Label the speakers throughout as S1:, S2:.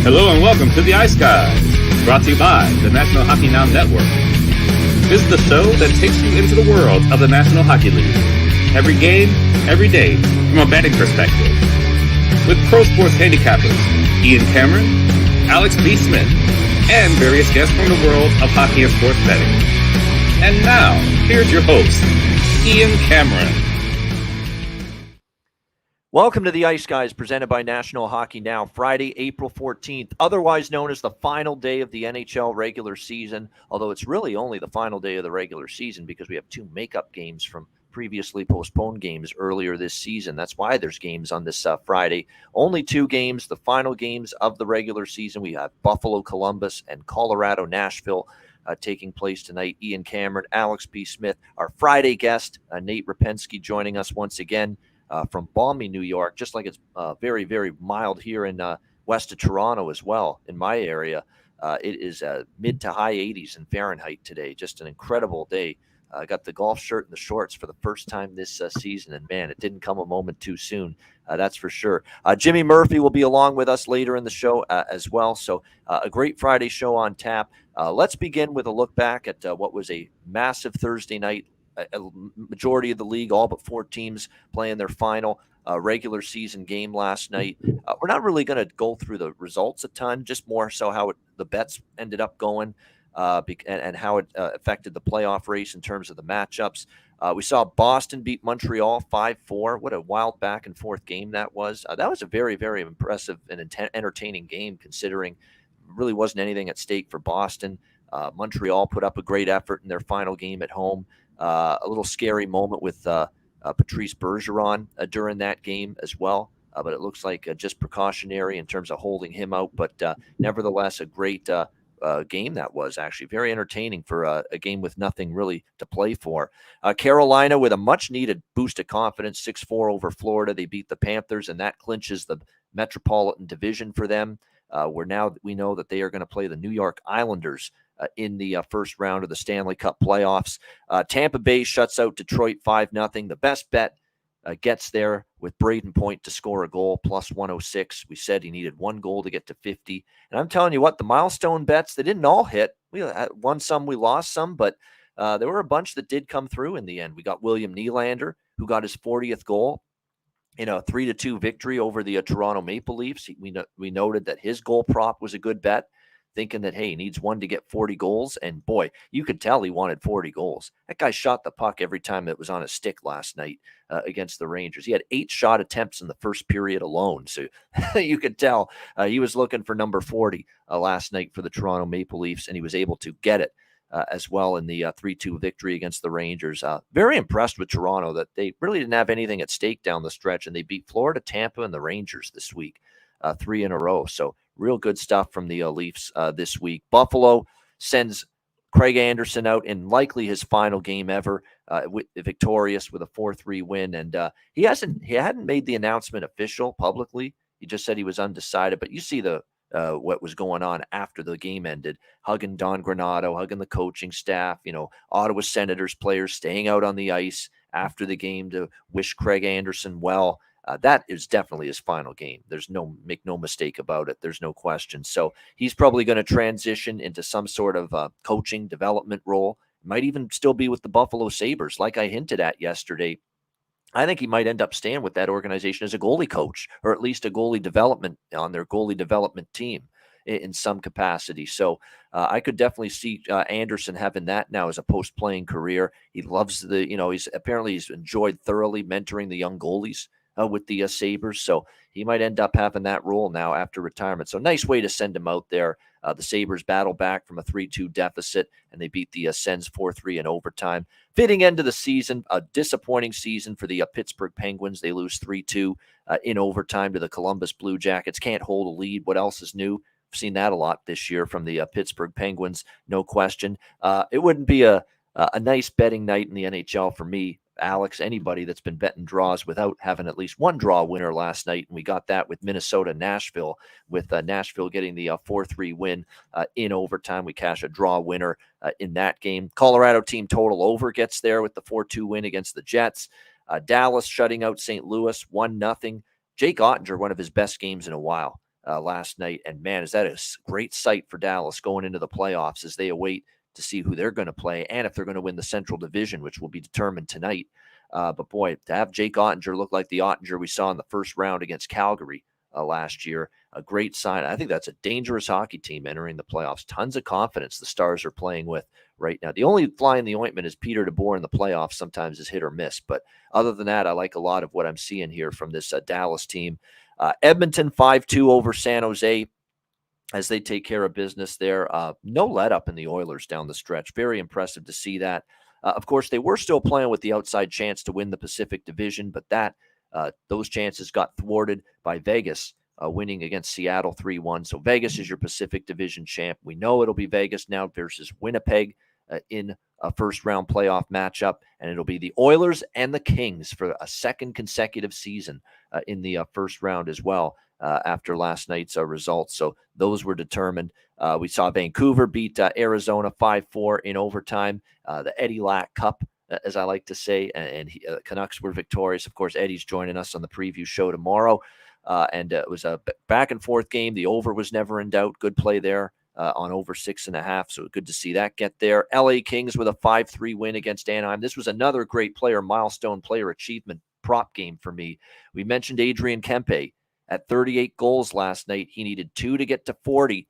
S1: Hello and welcome to the Ice Guys, brought to you by the National Hockey Now Network. This is the show that takes you into the world of the National Hockey League. Every game, every day, from a betting perspective. With pro sports handicappers Ian Cameron, Alex B. Smith, and various guests from the world of hockey and sports betting. And now, here's your host, Ian Cameron.
S2: Welcome to the Ice Guys, presented by National Hockey Now, Friday, April 14th, otherwise known as the final day of the NHL regular season, although it's really only the final day of the regular season because we have two makeup games from previously postponed games earlier this season. That's why there's games on this Friday. Only two games, the final games of the regular season. We have Buffalo, Columbus, and Colorado, Nashville taking place tonight. Ian Cameron, Alex B. Smith, our Friday guest, Nate Repensky, joining us once again. From balmy New York, just like it's very, very mild here in west of Toronto as well, in my area. It is mid to high 80s in Fahrenheit today. Just an incredible day. I got the golf shirt and the shorts for the first time this season, and man, it didn't come a moment too soon. That's for sure. Jimmy Murphy will be along with us later in the show as well. So a great Friday show on tap. Let's begin with a look back at what was a massive Thursday night. A majority of the league, all but four teams playing their final regular season game last night. We're not really going to go through the results a ton, just more so how the bets ended up going and how it affected the playoff race in terms of the matchups. We saw Boston beat Montreal 5-4. What a wild back and forth game that was. That was a very, very impressive and entertaining game, considering really wasn't anything at stake for Boston. Montreal put up a great effort in their final game at home. A little scary moment with Patrice Bergeron during that game as well, but it looks like just precautionary in terms of holding him out. But nevertheless, a great game that was, actually very entertaining for a game with nothing really to play for. Carolina with a much-needed boost of confidence, 6-4 over Florida. They beat the Panthers, and that clinches the Metropolitan Division for them. Where now we know that they are going to play the New York Islanders in the first round of the Stanley Cup Playoffs. Tampa Bay shuts out Detroit 5-0. The best bet gets there with Braden Point to score a goal, plus 106. We said he needed one goal to get to 50. And I'm telling you what, the milestone bets, they didn't all hit. We won some, we lost some, but there were a bunch that did come through in the end. We got William Nylander, who got his 40th goal in a 3-2 victory over the Toronto Maple Leafs. We noted that his goal prop was a good bet, thinking that, hey, he needs one to get 40 goals. And boy, you could tell he wanted 40 goals. That guy shot the puck every time it was on his stick last night against the Rangers. He had 8 shot attempts in the first period alone. So you could tell he was looking for number 40 last night for the Toronto Maple Leafs, and he was able to get it as well in the 3-2 victory against the Rangers. Very impressed with Toronto that they really didn't have anything at stake down the stretch, and they beat Florida, Tampa, and the Rangers this week, 3 in a row. So real good stuff from the Leafs this week. Buffalo sends Craig Anderson out in likely his final game ever, victorious with a 4-3 win. And he hadn't made the announcement official publicly. He just said he was undecided. But you see what was going on after the game ended, hugging Don Granato, hugging the coaching staff, Ottawa Senators players staying out on the ice after the game to wish Craig Anderson well. That is definitely his final game. Make no mistake about it. There's no question. So he's probably going to transition into some sort of coaching development role. Might even still be with the Buffalo Sabres, like I hinted at yesterday. I think he might end up staying with that organization as a goalie coach, or at least a goalie development on their goalie development team in some capacity. So I could definitely see Anderson having that now as a post-playing career. He loves he's enjoyed thoroughly mentoring the young goalies with the Sabres. So he might end up having that role now after retirement. So nice way to send him out there. The Sabres battle back from a 3-2 deficit, and they beat the Sens 4-3 in overtime. Fitting end of the season, a disappointing season for the Pittsburgh Penguins. They lose 3-2 in overtime to the Columbus Blue Jackets. Can't hold a lead. What else is new? I've seen that a lot this year from the Pittsburgh Penguins, no question. It wouldn't be a nice betting night in the NHL for me, Alex, anybody that's been betting draws without having at least one draw winner last night. And we got that with Minnesota, Nashville, with Nashville getting the 4-3 win in overtime. We cash a draw winner in that game. Colorado team total over gets there with the 4-2 win against the Jets. Dallas shutting out St. Louis 1-0. Jake Ottinger, one of his best games in a while. last night. And man, is that a great sight for Dallas going into the playoffs as they await to see who they're going to play and if they're going to win the Central Division, which will be determined tonight. But boy, to have Jake Ottinger look like the Ottinger we saw in the first round against Calgary last year, a great sign. I think that's a dangerous hockey team entering the playoffs. Tons of confidence the Stars are playing with right now. The only fly in the ointment is Peter DeBoer in the playoffs. Sometimes is hit or miss. But other than that, I like a lot of what I'm seeing here from this Dallas team. Edmonton 5-2 over San Jose as they take care of business there. No let up in the Oilers down the stretch. Very impressive to see that. Of course, they were still playing with the outside chance to win the Pacific Division, but those chances got thwarted by Vegas winning against Seattle 3-1. So Vegas is your Pacific Division champ. We know it'll be Vegas now versus Winnipeg in a first-round playoff matchup, and it'll be the Oilers and the Kings for a second consecutive season in the first round as well after last night's results. So those were determined. We saw Vancouver beat Arizona 5-4 in overtime. The Eddie Lack Cup, as I like to say, and Canucks were victorious. Of course, Eddie's joining us on the preview show tomorrow. And it was a back-and-forth game. The over was never in doubt. Good play there on over 6.5. So good to see that get there. LA Kings with a 5-3 win against Anaheim. This was another great milestone player achievement prop game for me. We mentioned Adrian Kempe at 38 goals last night. He needed 2 to get to 40,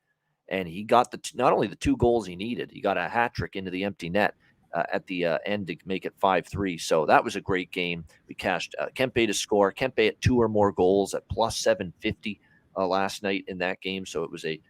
S2: and he got not only the 2 goals he needed, he got a hat trick into the empty net at the end to make it 5-3. So that was a great game. We cashed Kempe to score. Kempe at 2 or more goals at plus 750 last night in that game. So it was a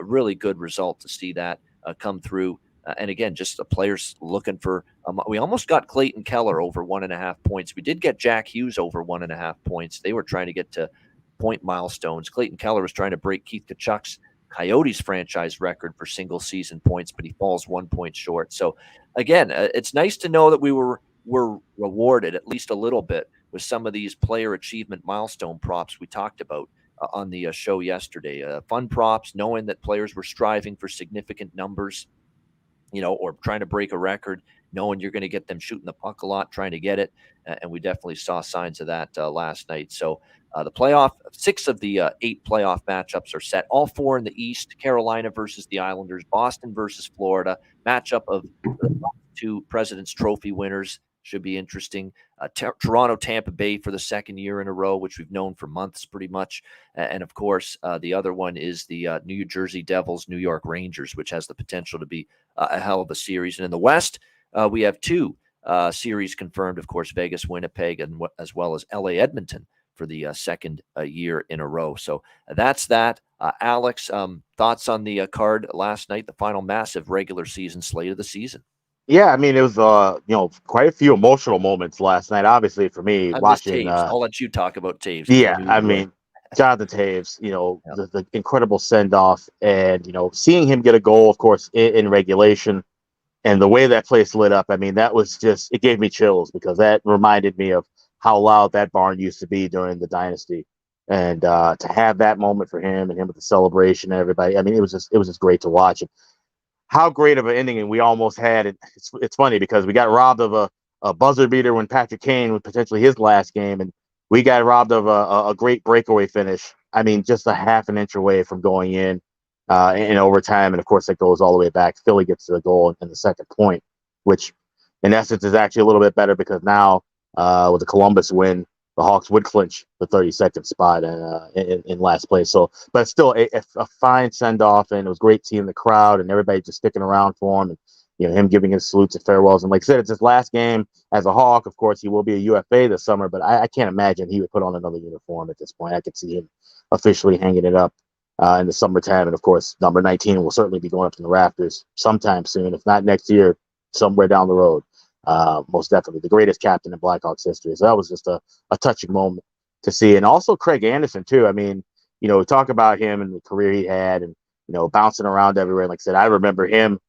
S2: really good result to see that come through. And again, just the players looking for we almost got Clayton Keller over 1.5 points. We did get Jack Hughes over 1.5 points. They were trying to get to point milestones. Clayton Keller was trying to break Keith Tkachuk's Coyotes franchise record for single season points, but he falls 1 point short. So again, it's nice to know that we were rewarded at least a little bit with some of these player achievement milestone props we talked about on the show yesterday. Fun props, knowing that players were striving for significant numbers, or trying to break a record, knowing you're going to get them shooting the puck a lot, trying to get it. And we definitely saw signs of that last night. So the playoff, 6 of the 8 playoff matchups are set. All 4 in the East: Carolina versus the Islanders, Boston versus Florida. Matchup of the 2 President's Trophy winners should be interesting. Toronto, Tampa Bay for the second year in a row, which we've known for months pretty much. And of course, the other one is the New Jersey Devils, New York Rangers, which has the potential to be a hell of a series. And in the West, we have 2 series confirmed, of course, Vegas, Winnipeg, and as well as LA, Edmonton for the second year in a row. So that's that. Alex, thoughts on the card last night, the final massive regular season slate of the season?
S3: Yeah, I mean, it was quite a few emotional moments last night. Obviously, for me, watching.
S2: I'll let you talk about Taves.
S3: Yeah, I mean, Jonathan Taves, the incredible send off, and seeing him get a goal, of course, in regulation, and the way that place lit up. I mean, that was it gave me chills because that reminded me of how loud that barn used to be during the dynasty, and to have that moment for him and him with the celebration and everybody. I mean, it was just great to watch. And how great of an ending and we almost had it. It's funny because we got robbed of a buzzer beater when Patrick Kane was potentially his last game, and we got robbed of a great breakaway finish. I mean, just a half an inch away from going in overtime, and of course it goes all the way back. Philly gets to the goal in the second point, which in essence is actually a little bit better because now with the Columbus win, the Hawks would clinch the 32nd spot in last place. So, but still a fine send off, and it was great seeing the crowd and everybody just sticking around for him, and him giving his salutes and farewells. And like I said, it's his last game as a Hawk. Of course, he will be a UFA this summer, but I can't imagine he would put on another uniform at this point. I could see him officially hanging it up in the summertime, and of course, number 19 will certainly be going up in the rafters sometime soon, if not next year, somewhere down the road. Most definitely the greatest captain in Blackhawks history. So that was just a touching moment to see. And also Craig Anderson too. I mean, we talk about him and the career he had and, bouncing around everywhere. Like I said, I remember him,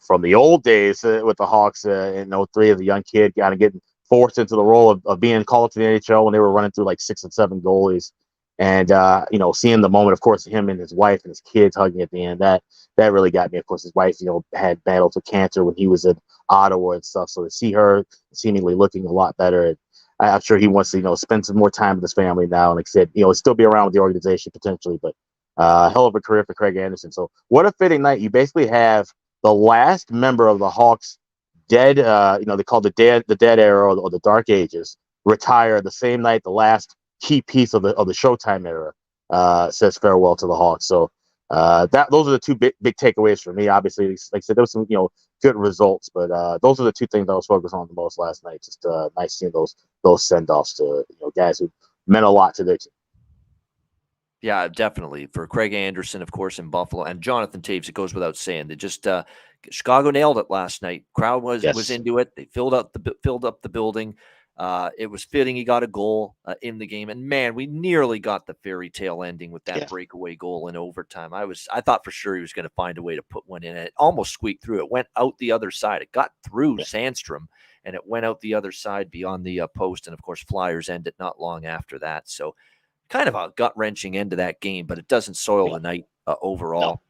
S3: from the old days with the Hawks in 03 as a young kid, kind of getting forced into the role of being called to the NHL when they were running through like 6 and 7 goalies. And, seeing the moment, of course, him and his wife and his kids hugging at the end, that really got me. Of course, his wife, had battled with cancer when he was in Ottawa and stuff. So to see her seemingly looking a lot better, and I'm sure he wants to, spend some more time with his family now. And like I said, still be around with the organization potentially, but Hell of a career for Craig Anderson. So what a fitting night. You basically have the last member of the Hawks dead, they call the dead era or the dark ages, retire the same night the last key piece of the Showtime era says farewell to the Hawks. So those are the two big takeaways for me. Obviously, like I said, there was some good results, but those are the two things I was focused on the most last night. Just nice seeing those send-offs to guys who meant a lot to their team.
S2: Yeah, definitely. For Craig Anderson, of course, in Buffalo, and Jonathan Toews, it goes without saying. They just Chicago nailed it last night. Crowd was into it. They filled up the building. It was fitting. He got a goal in the game, and man, we nearly got the fairy tale ending with that breakaway goal in overtime. I thought for sure he was going to find a way to put one in. It almost squeaked through. It went out the other side. It got through Sandstrom, and it went out the other side beyond the post. And of course, Flyers ended not long after that. So kind of a gut-wrenching end to that game, but it doesn't soil the night overall. No.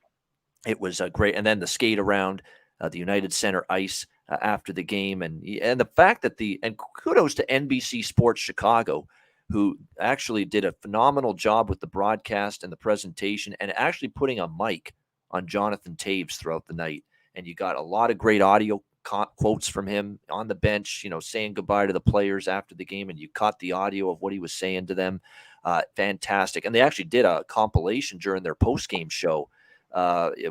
S2: It was great. And then the skate around the United Center ice after the game. And the fact that and kudos to NBC Sports Chicago, who actually did a phenomenal job with the broadcast and the presentation and actually putting a mic on Jonathan Toews throughout the night. And you got a lot of great audio quotes from him on the bench, saying goodbye to the players after the game. And you caught the audio of what he was saying to them. Fantastic. And they actually did a compilation during their post-game show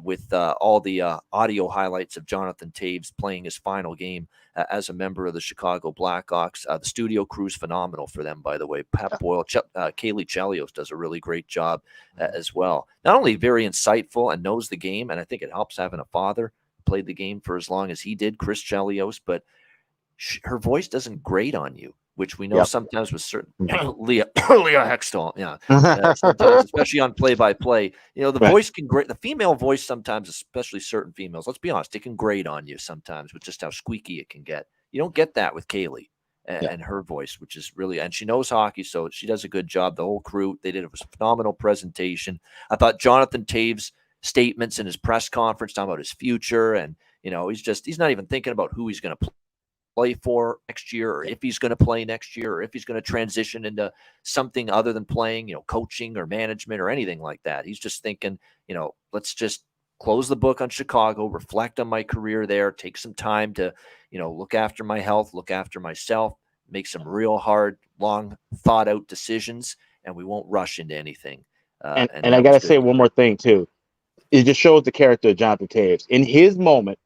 S2: with all the audio highlights of Jonathan Toews playing his final game as a member of the Chicago Blackhawks. The studio crew's phenomenal for them, by the way. Pat Boyle, Kaylee Chelios does a really great job as well. Not only very insightful and knows the game, and I think it helps having a father who played the game for as long as he did, Chris Chelios, but her voice doesn't grate on you, which we know sometimes with certain Leah Hextall, sometimes, especially on play-by-play, the voice can grate. The female voice sometimes, especially certain females, let's be honest, it can grate on you sometimes with just how squeaky it can get. You don't get that with Kaylee and her voice, which is really, and she knows hockey, so she does a good job. The whole crew, they did a phenomenal presentation. I thought Jonathan Toews' statements in his press conference talking about his future, and he's not even thinking about who he's going to play for next year, or if he's going to play next year, or if he's going to transition into something other than playing, coaching or management or anything like that. He's just thinking, let's just close the book on Chicago, reflect on my career there, take some time to, look after my health, look after myself, make some real hard, long thought out decisions, and we won't rush into anything.
S3: And I got to say one more thing too. It just shows the character of Jonathan Toews. In his moment,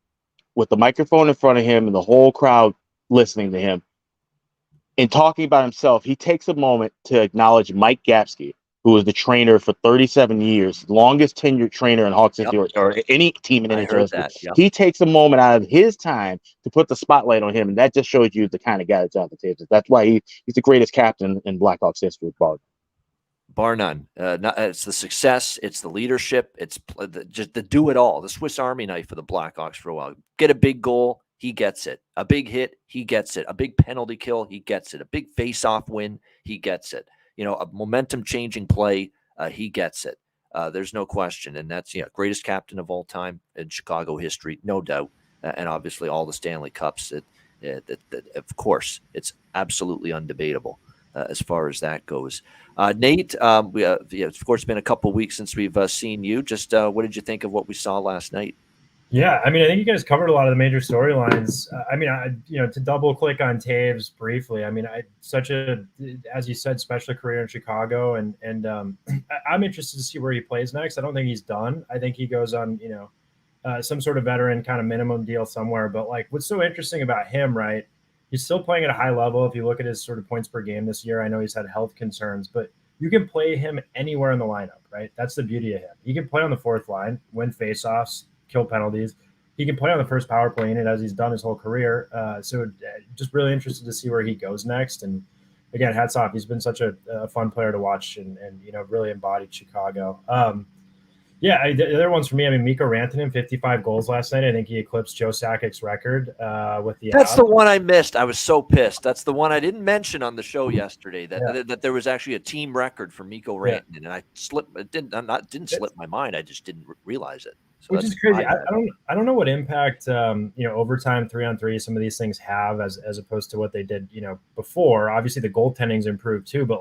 S3: with the microphone in front of him and the whole crowd listening to him, in talking about himself, he takes a moment to acknowledge Mike Gapsky, who was the trainer for 37 years, longest tenured trainer in Hawks history or any team in NHL. He takes a moment out of his time to put the spotlight on him, and that just shows you the kind of guy that Jonathan Toews is. That's why he's the greatest captain in Blackhawks history,
S2: bar none. It's the success, it's the leadership, it's just the do it all, the Swiss Army knife for the Blackhawks for a while. Get a big goal, he gets it. A big hit, he gets it. A big penalty kill, he gets it. A big face-off win, he gets it. A momentum-changing play, he gets it. There's no question, and that's greatest captain of all time in Chicago history, no doubt. And obviously all the Stanley Cups. Of course, it's absolutely undebatable as far as that goes. Nate, it's of course been a couple of weeks since we've seen you. Just what did you think of what we saw last night?
S4: Yeah, I think you guys covered a lot of the major storylines. To double click on Toews briefly. Such a, as you said, special career in Chicago, and I'm interested to see where he plays next. I don't think he's done. I think he goes on, some sort of veteran kind of minimum deal somewhere. But what's so interesting about him, right? He's still playing at a high level. If you look at his sort of points per game this year, I know he's had health concerns, but you can play him anywhere in the lineup, right? That's the beauty of him. He can play on the fourth line, win faceoffs, kill penalties. He can play on the first power play in it, as he's done his whole career. So just really interested to see where he goes next. And again, hats off. He's been such a fun player to watch and really embodied Chicago. The other ones for me, Mikko Rantanen, 55 goals last night. I think he eclipsed Joe Sakic's record with the.
S2: That's the one I missed. I was so pissed. That's the one I didn't mention on the show yesterday. That there was actually a team record for Mikko Rantanen, and I slipped. It didn't slip my mind. I just didn't realize it. So
S4: which is crazy. I don't know what impact overtime 3-on-3 some of these things have as opposed to what they did before. Obviously the goaltending's improved too, but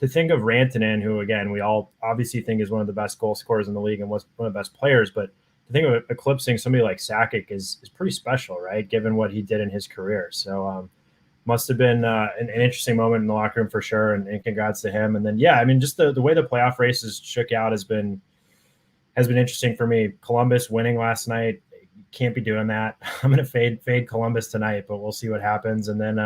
S4: to think of Rantanen, who again we all obviously think is one of the best goal scorers in the league and was one of the best players, but to think of eclipsing somebody like Sakic is pretty special, right? Given what he did in his career. So must have been an interesting moment in the locker room for sure, and congrats to him. And then yeah, I mean, just the way the playoff races shook out has been interesting for me. Columbus winning last night, can't be doing that. I'm going to fade Columbus tonight, but we'll see what happens. And then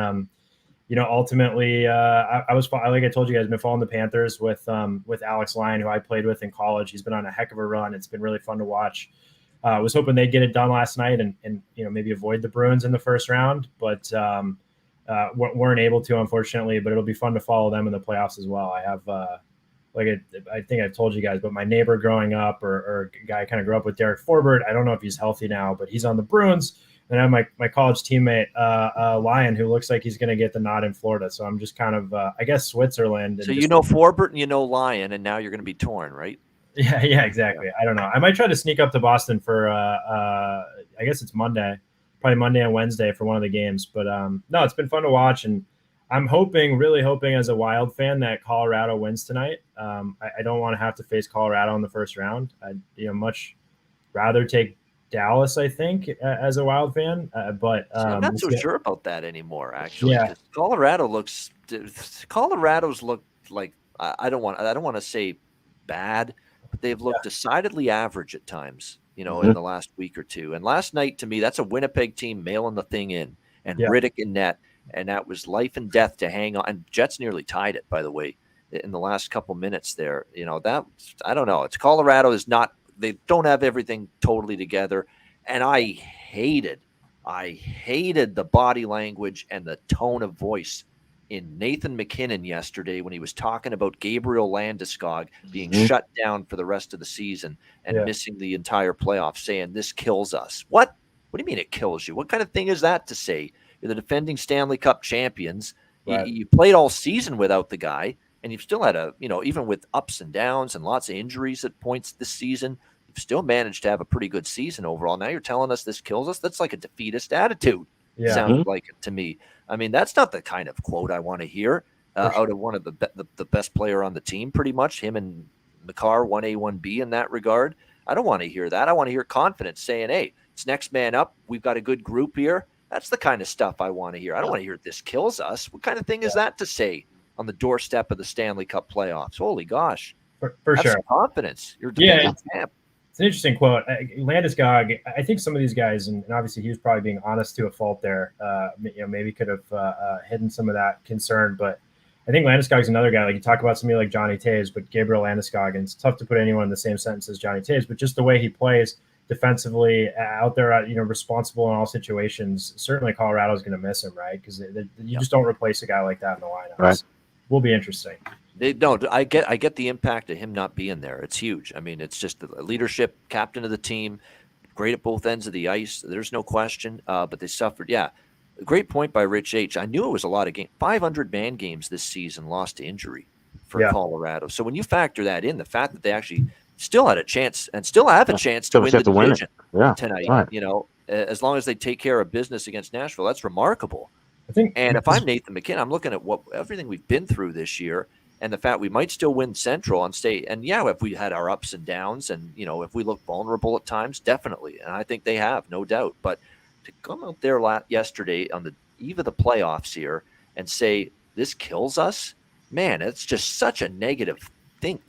S4: ultimately, I was, like I told you guys, I've been following the Panthers with Alex Lyon, who I played with in college. He's been on a heck of a run. It's been really fun to watch. Was hoping they'd get it done last night and maybe avoid the Bruins in the first round, but weren't able to, unfortunately. But it'll be fun to follow them in the playoffs as well. I have I think I've told you guys, but my neighbor growing up, or a guy I kind of grew up with, Derek Forbert. I don't know if he's healthy now, but he's on the Bruins. And I have my college teammate, Lyon, who looks like he's going to get the nod in Florida. So I'm just kind of, I guess, Switzerland.
S2: So Forbert and Lyon, and now you're going to be torn, right?
S4: Yeah, exactly. I don't know. I might try to sneak up to Boston for, I guess it's Monday, probably Monday and Wednesday for one of the games. But no, it's been fun to watch. And I'm really hoping as a Wild fan that Colorado wins tonight. I don't want to have to face Colorado in the first round. I'd much rather take Dallas, I think, as a Wild fan. But
S2: I'm not so sure about that anymore, actually.
S4: Yeah.
S2: Colorado's look like, I don't want to say bad, but they've looked decidedly average at times, in the last week or two. And last night, to me, that's a Winnipeg team mailing the thing in, and Riddick in net. And that was life and death to hang on. And Jets nearly tied it, by the way, in the last couple minutes there. That, I don't know. It's Colorado is not, they don't have everything totally together. And I hated the body language and the tone of voice in Nathan MacKinnon yesterday when he was talking about Gabriel Landeskog being shut down for the rest of the season and missing the entire playoffs, saying this kills us. What do you mean it kills you? What kind of thing is that to say? You're the defending Stanley Cup champions. Right. You played all season without the guy, and you've still had even with ups and downs and lots of injuries at points this season, you've still managed to have a pretty good season overall. Now you're telling us this kills us? That's like a defeatist attitude. Yeah. Sounds like it to me. I mean, that's not the kind of quote I want to hear out of one of the best player on the team, pretty much, him and Makar, 1A, 1B in that regard. I don't want to hear that. I want to hear confidence saying, hey, it's next man up. We've got a good group here. That's the kind of stuff I want to hear. I don't want to hear this kills us. What kind of thing is that to say on the doorstep of the Stanley Cup playoffs? Holy gosh.
S4: For sure.
S2: Some confidence. You're defending champ.
S4: It's an interesting quote. Landeskog, I think some of these guys, and obviously he was probably being honest to a fault there, maybe could have hidden some of that concern. But I think Landeskog's another guy. Like you talk about somebody like Johnny Toews, but Gabriel Landeskog, and it's tough to put anyone in the same sentence as Johnny Toews, but just the way he plays defensively out there, responsible in all situations. Certainly Colorado is going to miss him, right? Because you just don't replace a guy like that in the lineup. Right. Will be interesting.
S2: They don't. I get the impact of him not being there. It's huge. I mean, it's just the leadership, captain of the team, great at both ends of the ice. There's no question. But they suffered. Yeah, great point by Rich H. I knew it was a lot of games. 500 man games this season lost to injury for Colorado. So when you factor that in, the fact that they actually still had a chance and still have a chance to win the division tonight. Right. As long as they take care of business against Nashville, that's remarkable. And if I'm Nathan MacKinnon, I'm looking at everything we've been through this year and the fact we might still win Central and stay. And if we had our ups and downs and, if we look vulnerable at times, definitely. And I think they have, no doubt. But to come out there yesterday on the eve of the playoffs here and say this kills us, man, it's just such a negative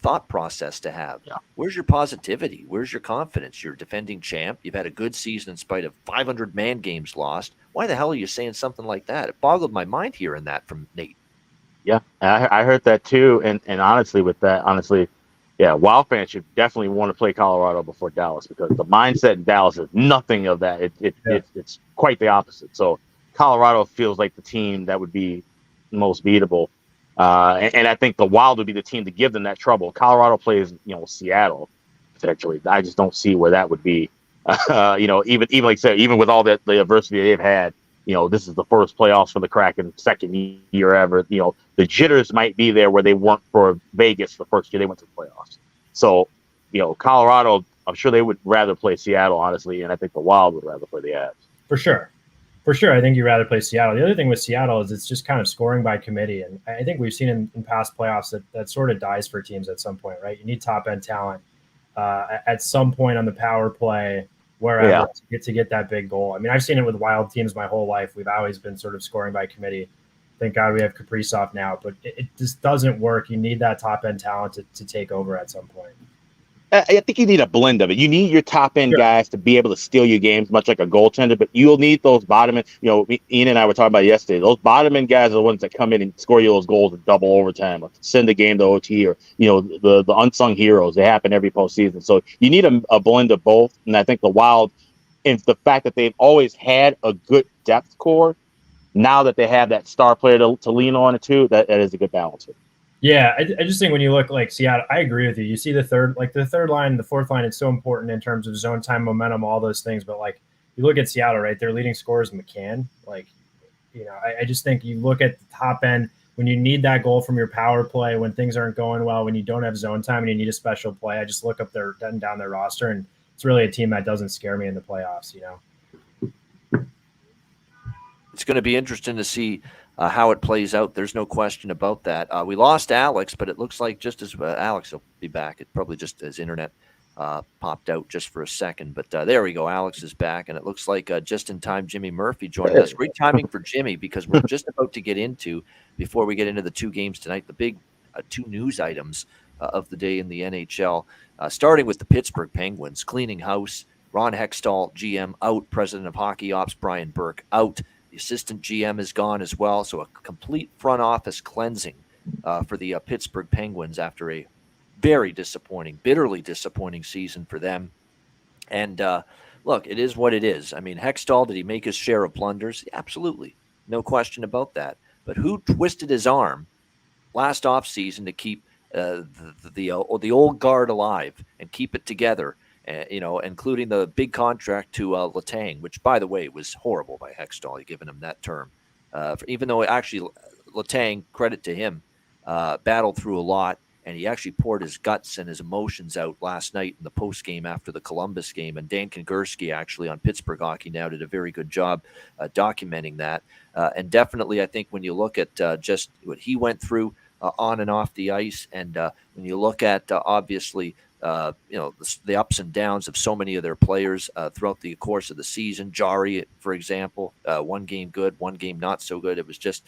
S2: thought process to have. Yeah. Where's your positivity? Where's your confidence? You're defending champ. You've had a good season in spite of 500 man games lost. Why the hell are you saying something like that? It boggled my mind hearing that from Nate.
S3: Yeah, I heard that too. And honestly, Wild fans should definitely want to play Colorado before Dallas because the mindset in Dallas is nothing of that. It's quite the opposite. So Colorado feels like the team that would be most beatable. And I think the Wild would be the team to give them that trouble. Colorado plays, Seattle potentially. I just don't see where that would be. Even like I said, even with all the adversity they've had, this is the first playoffs for the Kraken, second year ever. The jitters might be there where they weren't for Vegas the first year they went to the playoffs. So, Colorado, I'm sure they would rather play Seattle, honestly, and I think the Wild would rather play the Avs.
S4: For sure. For sure, I think you'd rather play Seattle. The other thing with Seattle is it's just kind of scoring by committee. And I think we've seen in past playoffs that sort of dies for teams at some point, right? You need top-end talent at some point on the power play, wherever, to get that big goal. I mean, I've seen it with Wild teams my whole life. We've always been sort of scoring by committee. Thank God we have Kaprizov now, but it just doesn't work. You need that top-end talent to take over at some point.
S3: I think you need a blend of it. You need your top end guys to be able to steal your games, much like a goaltender. But you'll need those bottom end. You know, Ian and I were talking about yesterday. Those bottom end guys are the ones that come in and score you those goals in double overtime, or send the game to OT, or the unsung heroes. They happen every postseason. So you need a blend of both. And I think the Wild, and the fact that they've always had a good depth core, now that they have that star player to lean on it too, that is a good balance.
S4: Yeah, I just think when you look like Seattle, I agree with you. You see the third line, the fourth line, it's so important in terms of zone time, momentum, all those things. But like you look at Seattle, right? Their leading scorer is McCann. Like, I just think you look at the top end when you need that goal from your power play, when things aren't going well, when you don't have zone time and you need a special play. I just look up down their roster, and it's really a team that doesn't scare me in the playoffs.
S2: It's going to be interesting to see how it plays out. There's no question about that. We lost Alex, but it looks like just as Alex will be back. It probably just his internet popped out just for a second. But there we go. Alex is back, and it looks like just in time Jimmy Murphy joined us. Great timing for Jimmy, because we're just about to get into, before we get into the two games tonight, the big two news items of the day in the NHL, starting with the Pittsburgh Penguins cleaning house. Ron Hextall, GM, out. President of Hockey Ops Brian Burke, out. The assistant GM is gone as well. So a complete front office cleansing for the Pittsburgh Penguins after a very disappointing, bitterly disappointing season for them. And look, it is what it is. I mean, Hextall, did he make his share of blunders? Absolutely. No question about that. But who twisted his arm last offseason to keep the old guard alive and keep it together? Including the big contract to Letang, which, by the way, was horrible by Hextall, giving him that term. Even though actually Letang, credit to him, battled through a lot, and he actually poured his guts and his emotions out last night in the post game after the Columbus game. And Dan Kongursky, actually on Pittsburgh Hockey Now, did a very good job documenting that. And definitely, I think when you look at just what he went through on and off the ice, and when you look at obviously the ups and downs of so many of their players throughout the course of the season. Jari, for example, one game good, one game not so good. It was just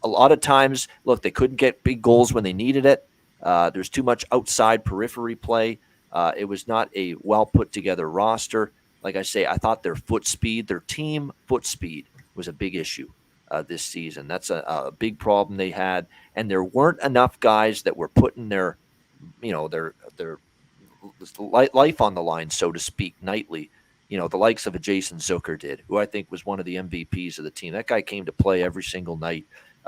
S2: a lot of times, look, they couldn't get big goals when they needed it. There's too much outside periphery play. It was not a well put together roster. Like I say, I thought their team foot speed was a big issue this season. That's a big problem they had. And there weren't enough guys that were putting their life on the line, so to speak, nightly. The likes of a Jason Zucker did, who I think was one of the MVPs of the team. That guy came to play every single night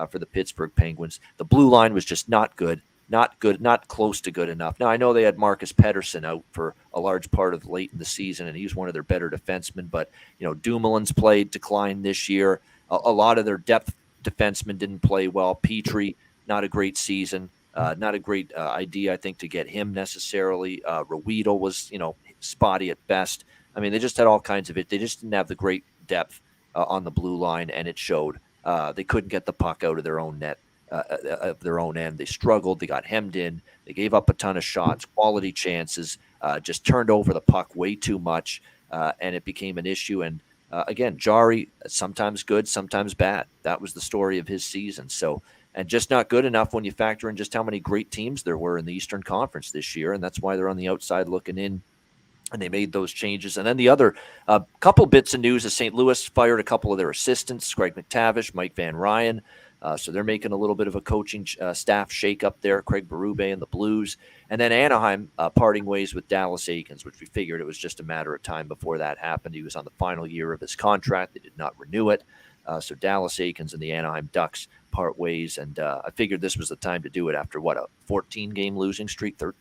S2: for the Pittsburgh Penguins. The blue line was just not good, not close to good enough. Now, I know they had Marcus Pettersson out for a large part of late in the season, and he's one of their better defensemen. But, Dumoulin's declined this year. A lot of their depth defensemen didn't play well. Petrie, not a great season. Not a great idea, I think, to get him necessarily. Ruedel was, spotty at best. I mean, they just had all kinds of it. They just didn't have the great depth on the blue line, and it showed. They couldn't get the puck out of their own net, of their own end. They struggled. They got hemmed in. They gave up a ton of shots, quality chances, just turned over the puck way too much, and it became an issue. And again, Jari, sometimes good, sometimes bad. That was the story of his season. So. And just not good enough when you factor in just how many great teams there were in the Eastern Conference this year. And that's why they're on the outside looking in, and they made those changes. And then the other couple bits of news is St. Louis fired a couple of their assistants, Craig McTavish, Mike Van Ryan. So they're making a little bit of a coaching staff shake-up there, Craig Berube and the Blues. And then Anaheim parting ways with Dallas Eakins, which we figured it was just a matter of time before that happened. He was on the final year of his contract. They did not renew it. So Dallas Eakins and the Anaheim Ducks part ways, and I figured this was the time to do it after a 13-game losing streak to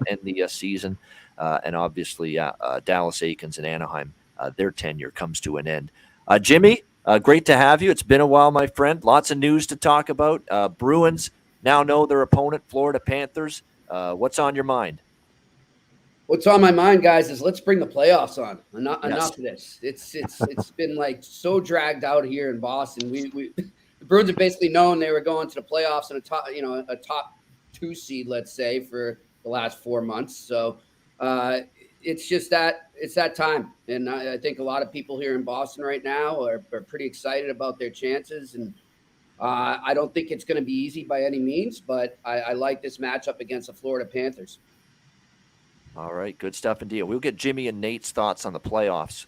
S2: end the season, and obviously Dallas Eakins and Anaheim, their tenure comes to an end. Jimmy, great to have you. It's been a while, my friend. Lots of news to talk about. Bruins now know their opponent, Florida Panthers. What's on your mind?
S5: What's on my mind, guys, is let's bring the playoffs on. Enough
S2: Yes.
S5: of this. It's been like so dragged out here in Boston. We the Bruins have basically known they were going to the playoffs and a top 2 seed, let's say, for the last 4 months. So it's that time, and I think a lot of people here in Boston right now are pretty excited about their chances. And I don't think it's going to be easy by any means, but I like this matchup against the Florida Panthers.
S2: All right, good stuff indeed. We'll get Jimmy and Nate's thoughts on the playoffs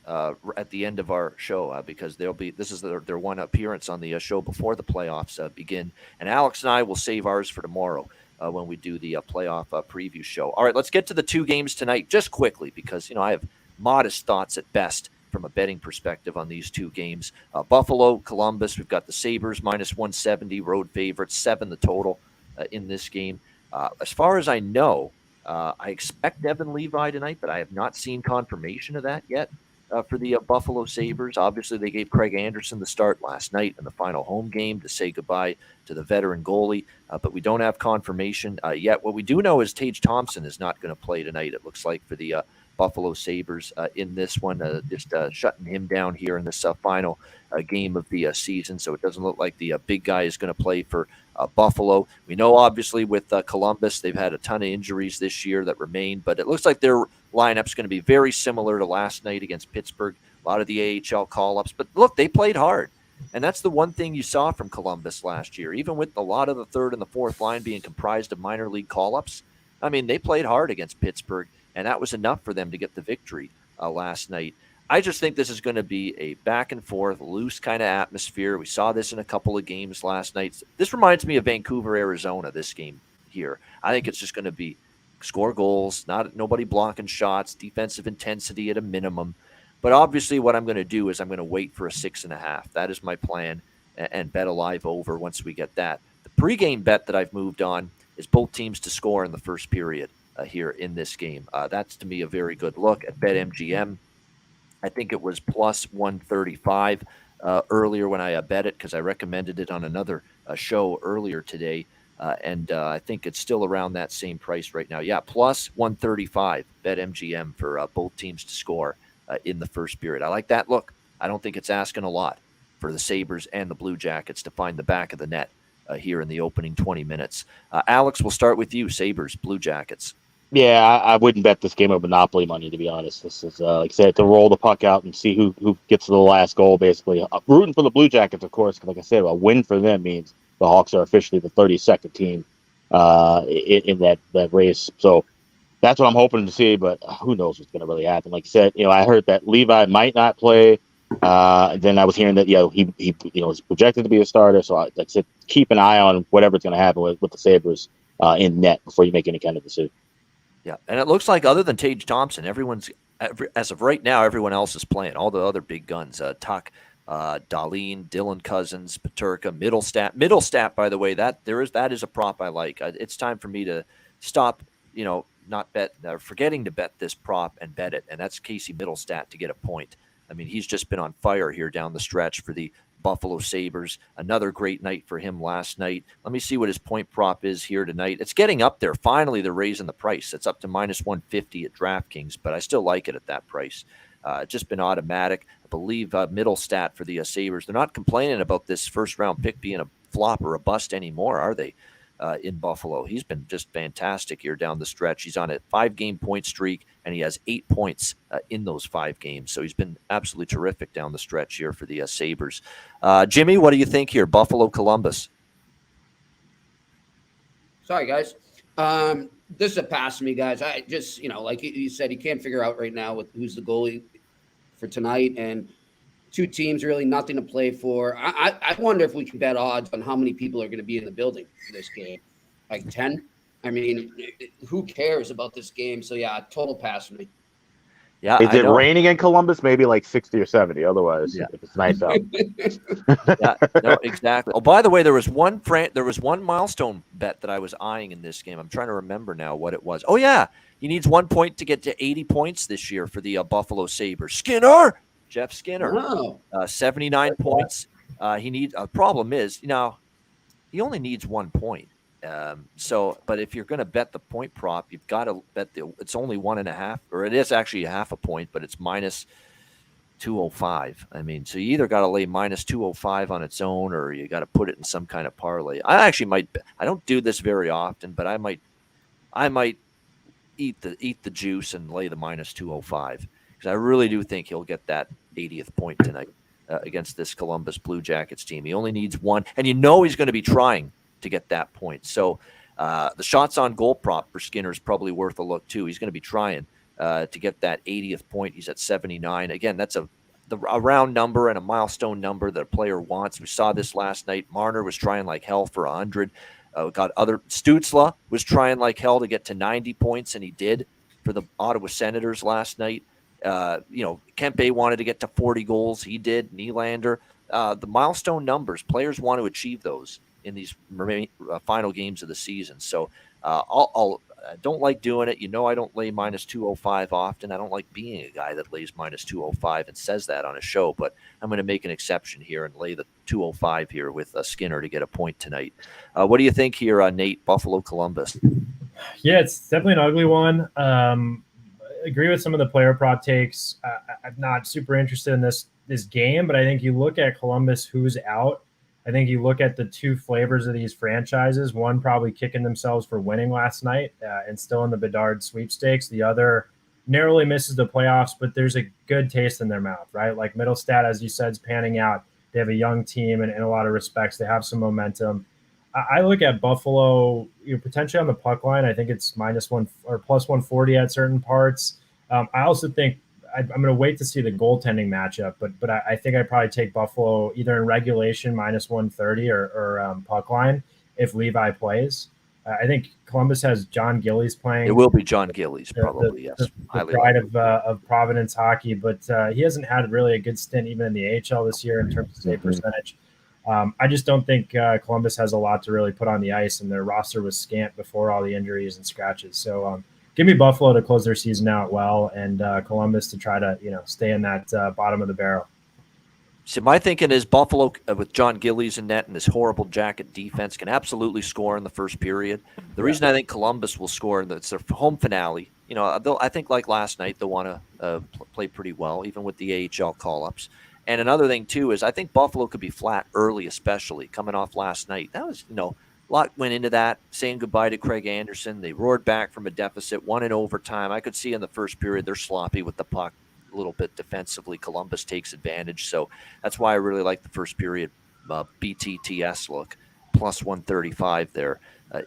S2: at the end of our show because this is their one appearance on the show before the playoffs begin. And Alex and I will save ours for tomorrow when we do the playoff preview show. All right, let's get to the 2 games tonight just quickly because I have modest thoughts at best from a betting perspective on these 2 games. Buffalo, Columbus. We've got the Sabres -170 road favorites, 7 the total in this game. As far as I know. I expect Devin Levi tonight, but I have not seen confirmation of that yet for the Buffalo Sabres. Obviously, they gave Craig Anderson the start last night in the final home game to say goodbye to the veteran goalie, but we don't have confirmation yet. What we do know is Tage Thompson is not going to play tonight, it looks like, for the Buffalo Sabres in this one, just shutting him down here in this final game of the season. So it doesn't look like the big guy is going to play for Buffalo. We know, obviously, with Columbus, they've had a ton of injuries this year that remain, but it looks like their lineup's going to be very similar to last night against Pittsburgh. A lot of the AHL call-ups, but look, they played hard. And that's the one thing you saw from Columbus last year, even with a lot of the third and the fourth line being comprised of minor league call-ups. I mean, they played hard against Pittsburgh, and that was enough for them to get the victory last night. I just think this is going to be a back-and-forth, loose kind of atmosphere. We saw this in a couple of games last night. This reminds me of Vancouver, Arizona, this game here. I think it's just going to be score goals, nobody blocking shots, defensive intensity at a minimum. But obviously what I'm going to do is I'm going to wait for a 6.5. That is my plan, and bet a live over once we get that. The pregame bet that I've moved on is both teams to score in the first period here in this game. That's, to me, a very good look at BetMGM. I think it was plus 135 earlier when I bet it because I recommended it on another show earlier today. And I think it's still around that same price right now. Yeah, plus 135 BetMGM for both teams to score in the first period. I like that look. I don't think it's asking a lot for the Sabres and the Blue Jackets to find the back of the net here in the opening 20 minutes. Alex, we'll start with you. Sabres, Blue Jackets.
S3: Yeah, I wouldn't bet this game of Monopoly money, to be honest. This is, like I said, to roll the puck out and see who gets to the last goal, basically. Rooting for the Blue Jackets, of course, because like I said, a win for them means the Hawks are officially the 32nd team in that race. So that's what I'm hoping to see, but who knows what's going to really happen. Like I said, I heard that Levi might not play. Then I was hearing that, he is projected to be a starter. So like I said, keep an eye on whatever's going to happen with the Sabres in net before you make any kind of decision.
S2: Yeah, and it looks like other than Tage Thompson, as of right now, everyone else is playing. All the other big guns, Tuck, Dahlin, Dylan Cousins, Peterka, Middlestat, by the way, that is a prop I like. It's time for me to stop, forgetting to bet this prop and bet it, and that's Casey Middlestat to get a point. I mean, he's just been on fire here down the stretch for the Buffalo Sabres. Another great night for him last night. Let me see what his point prop is here tonight. It's getting up there. Finally, they're raising the price. It's up to -150 at DraftKings, but I still like it at that price. It's just been automatic. I believe Middlestat for the Sabres. They're not complaining about this first-round pick being a flop or a bust anymore, are they? In Buffalo, he's been just fantastic here down the stretch. He's on a 5-game point streak, and he has 8 points in those 5 games. So he's been absolutely terrific down the stretch here for the Sabres. Jimmy, what do you think here? Buffalo, Columbus.
S5: Sorry, guys. This is a pass to me, guys. I just, like you said, you can't figure out right now who's the goalie for tonight, and 2 teams, really nothing to play for. I wonder if we can bet odds on how many people are going to be in the building for this game. Like 10? I mean, who cares about this game? So, yeah, total pass for me.
S2: Yeah,
S3: is it raining in Columbus? Maybe like 60 or 70. Otherwise, if it's nice out.
S2: Yeah, no, exactly. Oh, by the way, there was one milestone bet that I was eyeing in this game. I'm trying to remember now what it was. Oh, yeah. He needs 1 point to get to 80 points this year for the Buffalo Sabres. Jeff Skinner, 79 points. He needs. Problem is, he only needs 1 point. But if you're going to bet the point prop, you've got to bet it's only 1.5, or it is actually a half a point, but it's minus 205. I mean, so you either got to lay minus 205 on its own, or you got to put it in some kind of parlay. I actually might. I don't do this very often, but I might eat the juice and lay the minus 205 because I really do think he'll get that 80th point tonight against this Columbus Blue Jackets team. He only needs one, and he's going to be trying to get that point. So the shots on goal prop for Skinner is probably worth a look too. He's going to be trying to get that 80th point. He's at 79. Again, that's a round number and a milestone number that a player wants. We saw this last night. Marner was trying like hell for 100. Stützle was trying like hell to get to 90 points, and he did for the Ottawa Senators last night. Kempe wanted to get to 40 goals. He did. Nylander. The milestone numbers, players want to achieve those in these final games of the season. So I don't like doing it. I don't lay minus 205 often. I don't like being a guy that lays minus 205 and says that on a show, but I'm going to make an exception here and lay the 205 here with Skinner to get a point tonight. What do you think here, Nate? Buffalo, Columbus.
S4: Yeah, it's definitely an ugly one. Agree with some of the player prop takes. I'm not super interested in this game, but I think you look at Columbus, who's out. I think you look at the two flavors of these franchises, one probably kicking themselves for winning last night and still in the Bedard sweepstakes. The other narrowly misses the playoffs, but there's a good taste in their mouth, right? Like Middlestat, as you said, is panning out. They have a young team, and in a lot of respects, they have some momentum. I look at Buffalo, potentially on the puck line. I think it's -1 or plus 140 at certain parts. I also think I'm going to wait to see the goaltending matchup, but I think I'd probably take Buffalo either in regulation -130 or puck line if Levi plays. I think Columbus has John Gillies playing.
S2: It will be John Gillies, probably, yes.
S4: The pride of Providence hockey, but he hasn't had really a good stint even in the AHL this year in terms of save percentage. I just don't think Columbus has a lot to really put on the ice, and their roster was scant before all the injuries and scratches. So give me Buffalo to close their season out well, and Columbus to try to stay in that bottom of the barrel.
S2: So my thinking is Buffalo with John Gillies in net and this horrible Jacket defense can absolutely score in the first period. The reason I think Columbus will score, it's their home finale. I think like last night they'll want to play pretty well, even with the AHL call-ups. And another thing too is I think Buffalo could be flat early, especially coming off last night. That was a lot went into that, saying goodbye to Craig Anderson. They roared back from a deficit, won in overtime. I could see in the first period they're sloppy with the puck a little bit defensively. Columbus takes advantage. So that's why I really like the first period BTTS look, plus 135 there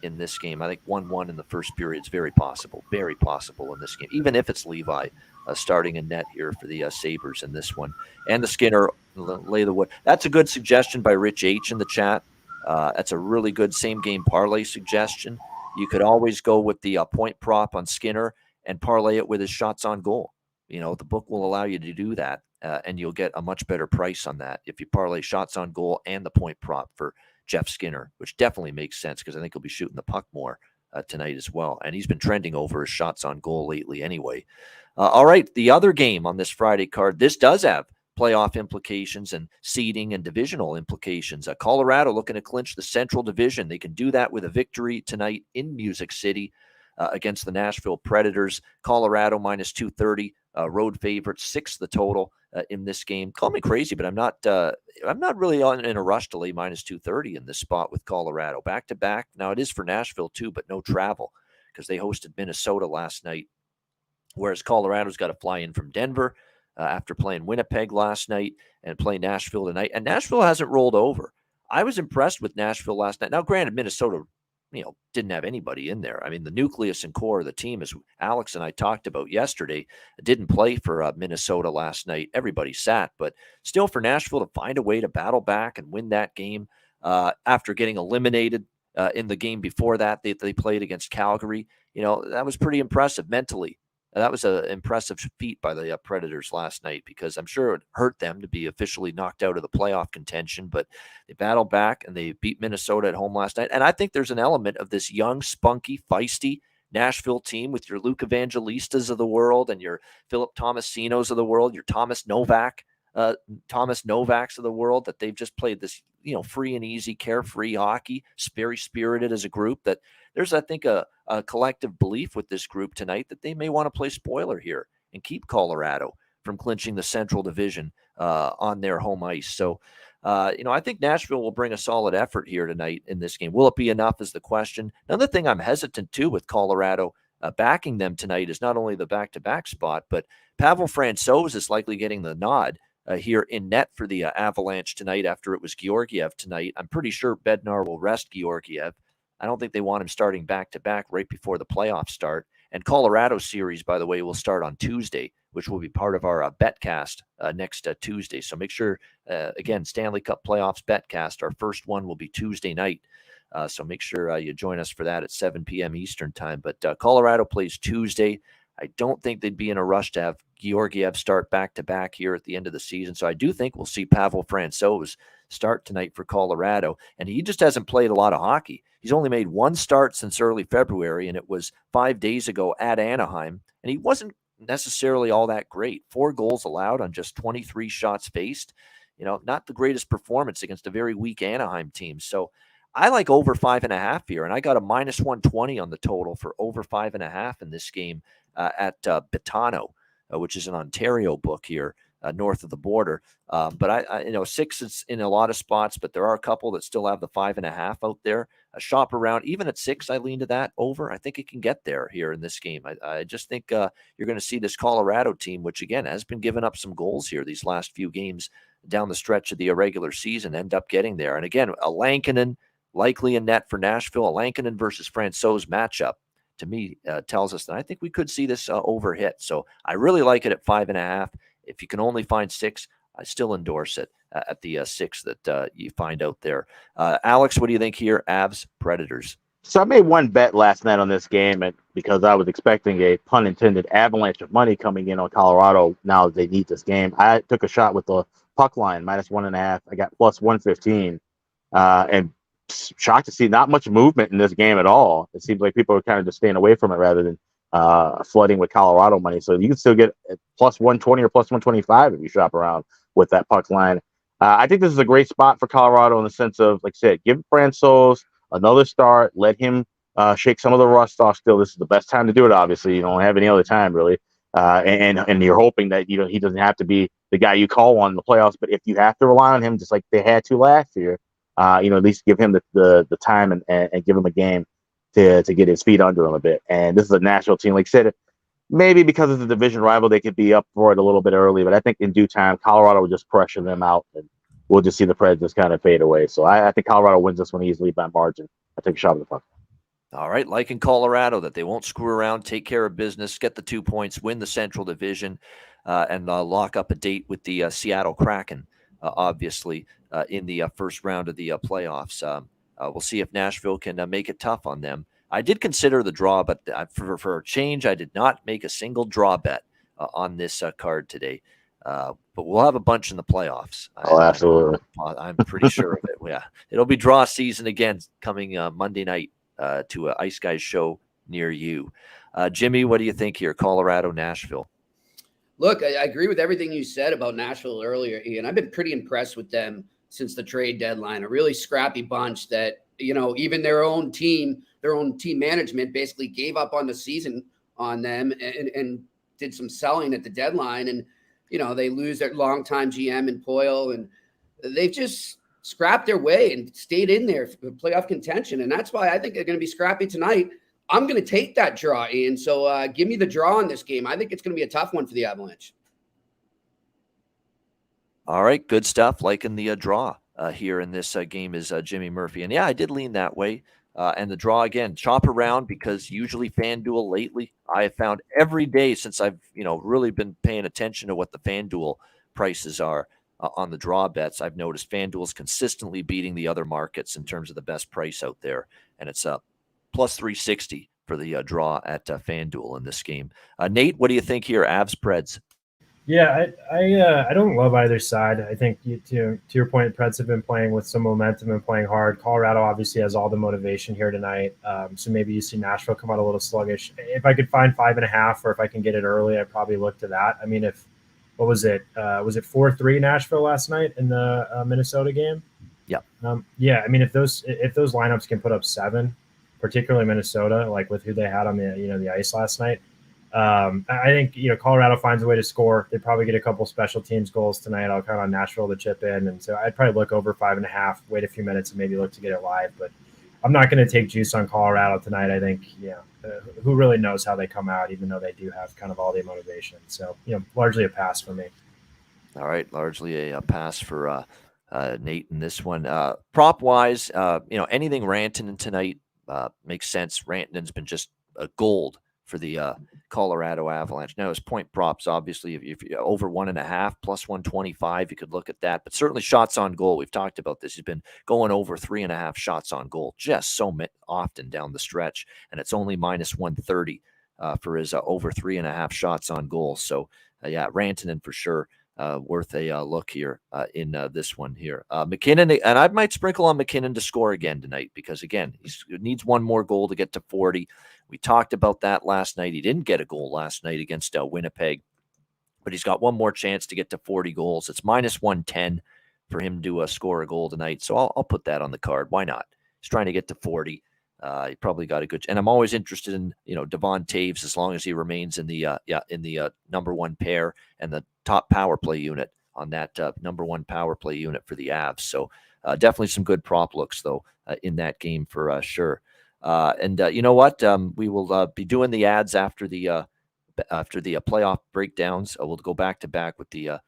S2: in this game. I think 1-1 in the first period is very possible in this game, even if it's Levi starting in net here for the Sabres in this one. And the Skinner, lay the wood. That's a good suggestion by Rich H in the chat. That's a really good same-game parlay suggestion. You could always go with the point prop on Skinner and parlay it with his shots on goal. The book will allow you to do that, and you'll get a much better price on that if you parlay shots on goal and the point prop for Jeff Skinner, which definitely makes sense because I think he'll be shooting the puck more tonight as well. And he's been trending over his shots on goal lately anyway. All right, the other game on this Friday card, this does have playoff implications and seeding and divisional implications. Colorado looking to clinch the Central Division. They can do that with a victory tonight in Music City against the Nashville Predators. Colorado -230, road favorite, 6 the total in this game. Call me crazy, but I'm not really in a rush to lay -230 in this spot with Colorado. Back to back. Now it is for Nashville too, but no travel because they hosted Minnesota last night, whereas Colorado's got to fly in from Denver after playing Winnipeg last night and play Nashville tonight. And Nashville hasn't rolled over. I was impressed with Nashville last night. Now, granted, Minnesota, didn't have anybody in there. I mean, the nucleus and core of the team, as Alex and I talked about yesterday, didn't play for Minnesota last night. Everybody sat, but still for Nashville to find a way to battle back and win that game after getting eliminated in the game before that, they played against Calgary. That was pretty impressive mentally. That was an impressive feat by the Predators last night because I'm sure it hurt them to be officially knocked out of the playoff contention, but they battled back and they beat Minnesota at home last night. And I think there's an element of this young, spunky, feisty Nashville team with your Luke Evangelistas of the world and your Philip Tomasinos of the world, your Thomas Novak Thomas Novaks of the world, that they've just played this, free and easy, carefree hockey, very spirited as a group, that there's, I think, a collective belief with this group tonight that they may want to play spoiler here and keep Colorado from clinching the Central Division on their home ice. So, I think Nashville will bring a solid effort here tonight in this game. Will it be enough is the question. Another thing I'm hesitant to with Colorado backing them tonight is not only the back-to-back spot, but Pavel Francouz is likely getting the nod here in net for the Avalanche tonight after it was Georgiev tonight. I'm pretty sure Bednar will rest Georgiev. I don't think they want him starting back-to-back right before the playoffs start. And Colorado series, by the way, will start on Tuesday, which will be part of our betcast next Tuesday. So make sure, again, Stanley Cup Playoffs betcast, our first one will be Tuesday night. So make sure you join us for that at 7 p.m. Eastern time. But Colorado plays Tuesday. I don't think they'd be in a rush to have Georgiev start back-to-back here at the end of the season. So I do think we'll see Pavel Francouz start tonight for Colorado. And he just hasn't played a lot of hockey. He's only made one start since early February, and it was 5 days ago at Anaheim. And he wasn't necessarily all that great. 4 goals allowed on just 23 shots faced. Not the greatest performance against a very weak Anaheim team. So I like over 5.5 here, and I got a -120 on the total for over 5.5 in this game at Betano, which is an Ontario book here north of the border. But I 6 is in a lot of spots, but there are a couple that still have the 5.5 out there. A shop around, even at 6, I lean to that over. I think it can get there here in this game. I just think you're going to see this Colorado team, which again has been giving up some goals here these last few games down the stretch of the irregular season, end up getting there. And again, a Lankinen likely in net for Nashville. A Lankinen versus Francouz matchup, to me, tells us that I think we could see this over hit. So I really like it at 5.5. If you can only find 6, I still endorse it at the 6 that you find out there. Alex, what do you think here? Avs, Predators.
S3: So I made one bet last night on this game, and because I was expecting a pun intended avalanche of money coming in on Colorado now that they need this game, I took a shot with the puck line -1.5. I got +115, and shocked to see not much movement in this game at all. It seems like people are kind of just staying away from it rather than flooding with Colorado money. So you can still get +120 or +125 if you shop around with that puck line. I think this is a great spot for Colorado in the sense of, like I said, give Francouz another start, let him shake some of the rust off still. This is the best time to do it, obviously. You don't have any other time, really. And you're hoping that he doesn't have to be the guy you call on in the playoffs. But if you have to rely on him, just like they had to last year, at least give him the time and give him a game to get his feet under him a bit. And this is a Nashville team, like I said, maybe because it's a division rival, they could be up for it a little bit early. But I think in due time, Colorado will just pressure them out, and we'll just see the Predators kind of fade away. So I think Colorado wins this one easily by margin. I take a shot at the puck.
S2: All right, like in Colorado, that they won't screw around, take care of business, get the 2 points, win the Central Division, and lock up a date with the Seattle Kraken, obviously, in the first round of the playoffs. We'll see if Nashville can make it tough on them. I did consider the draw, but for a change, I did not make a single draw bet on this card today. But we'll have a bunch in the playoffs.
S3: Absolutely.
S2: I'm pretty sure of it. Yeah, it'll be draw season again coming Monday night to an Ice Guys show near you. Jimmy, what do you think here? Colorado, Nashville.
S5: Look, I agree with everything you said about Nashville earlier, Ian. I've been pretty impressed with them since the trade deadline. A really scrappy bunch that, even their own team management basically gave up on the season on them and did some selling at the deadline. And, they lose their longtime GM in Poyle, and they've just scrapped their way and stayed in there for playoff contention. And that's why I think they're going to be scrappy tonight. I'm going to take that draw, Ian. So give me the draw in this game. I think it's going to be a tough one for the Avalanche.
S2: All right, good stuff. Liking the draw here in this game is Jimmy Murphy. And yeah, I did lean that way. And the draw, again, chop around, because usually FanDuel lately, I have found every day since I've, really been paying attention to what the FanDuel prices are on the draw bets, I've noticed FanDuel's consistently beating the other markets in terms of the best price out there. And it's plus 360 for the draw at FanDuel in this game. Nate, what do you think here? Avs, Preds.
S4: Yeah, I don't love either side. I think to your point, Preds have been playing with some momentum and playing hard. Colorado obviously has all the motivation here tonight. So maybe you see Nashville come out a little sluggish. If I could find 5.5, or if I can get it early, I'd probably look to that. I mean, if what was it? Was it 4-3 Nashville last night in the Minnesota game?
S2: Yeah.
S4: Yeah. I mean, if those lineups can put up 7, particularly Minnesota, like with who they had on the ice last night, I think Colorado finds a way to score. They probably get a couple special teams goals tonight. I'll count on Nashville to chip in, and so I'd probably look over 5.5, wait a few minutes, and maybe look to get it live. But I'm not going to take juice on Colorado tonight. I think who really knows how they come out, even though they do have kind of all the motivation. So largely a pass for me.
S2: All right, largely a pass for Nate in this one. Prop wise, anything Rantanen tonight makes sense. Rantanen's been just a gold for the Colorado Avalanche. Now his point props, obviously, if you're over 1.5 plus 125, you could look at that. But certainly shots on goal. We've talked about this. He's been going over 3.5 shots on goal just so often down the stretch, and it's only minus 130 for his over 3.5 shots on goal. So Rantanen for sure. Worth a look here in this one here. McKinnon, and I might sprinkle on McKinnon to score again tonight because, again, he needs one more goal to get to 40. We talked about that last night. He didn't get a goal last night against Winnipeg, but he's got one more chance to get to 40 goals. It's minus 110 for him to score a goal tonight, so I'll put that on the card. Why not? He's trying to get to 40. He probably got a good, and I'm always interested in Devon Taves as long as he remains in the number one pair and the top power play unit on that number one power play unit for the Avs. So definitely some good prop looks though in that game for sure. And you know what? We will be doing the ads after the playoff breakdowns. We'll go back to back with the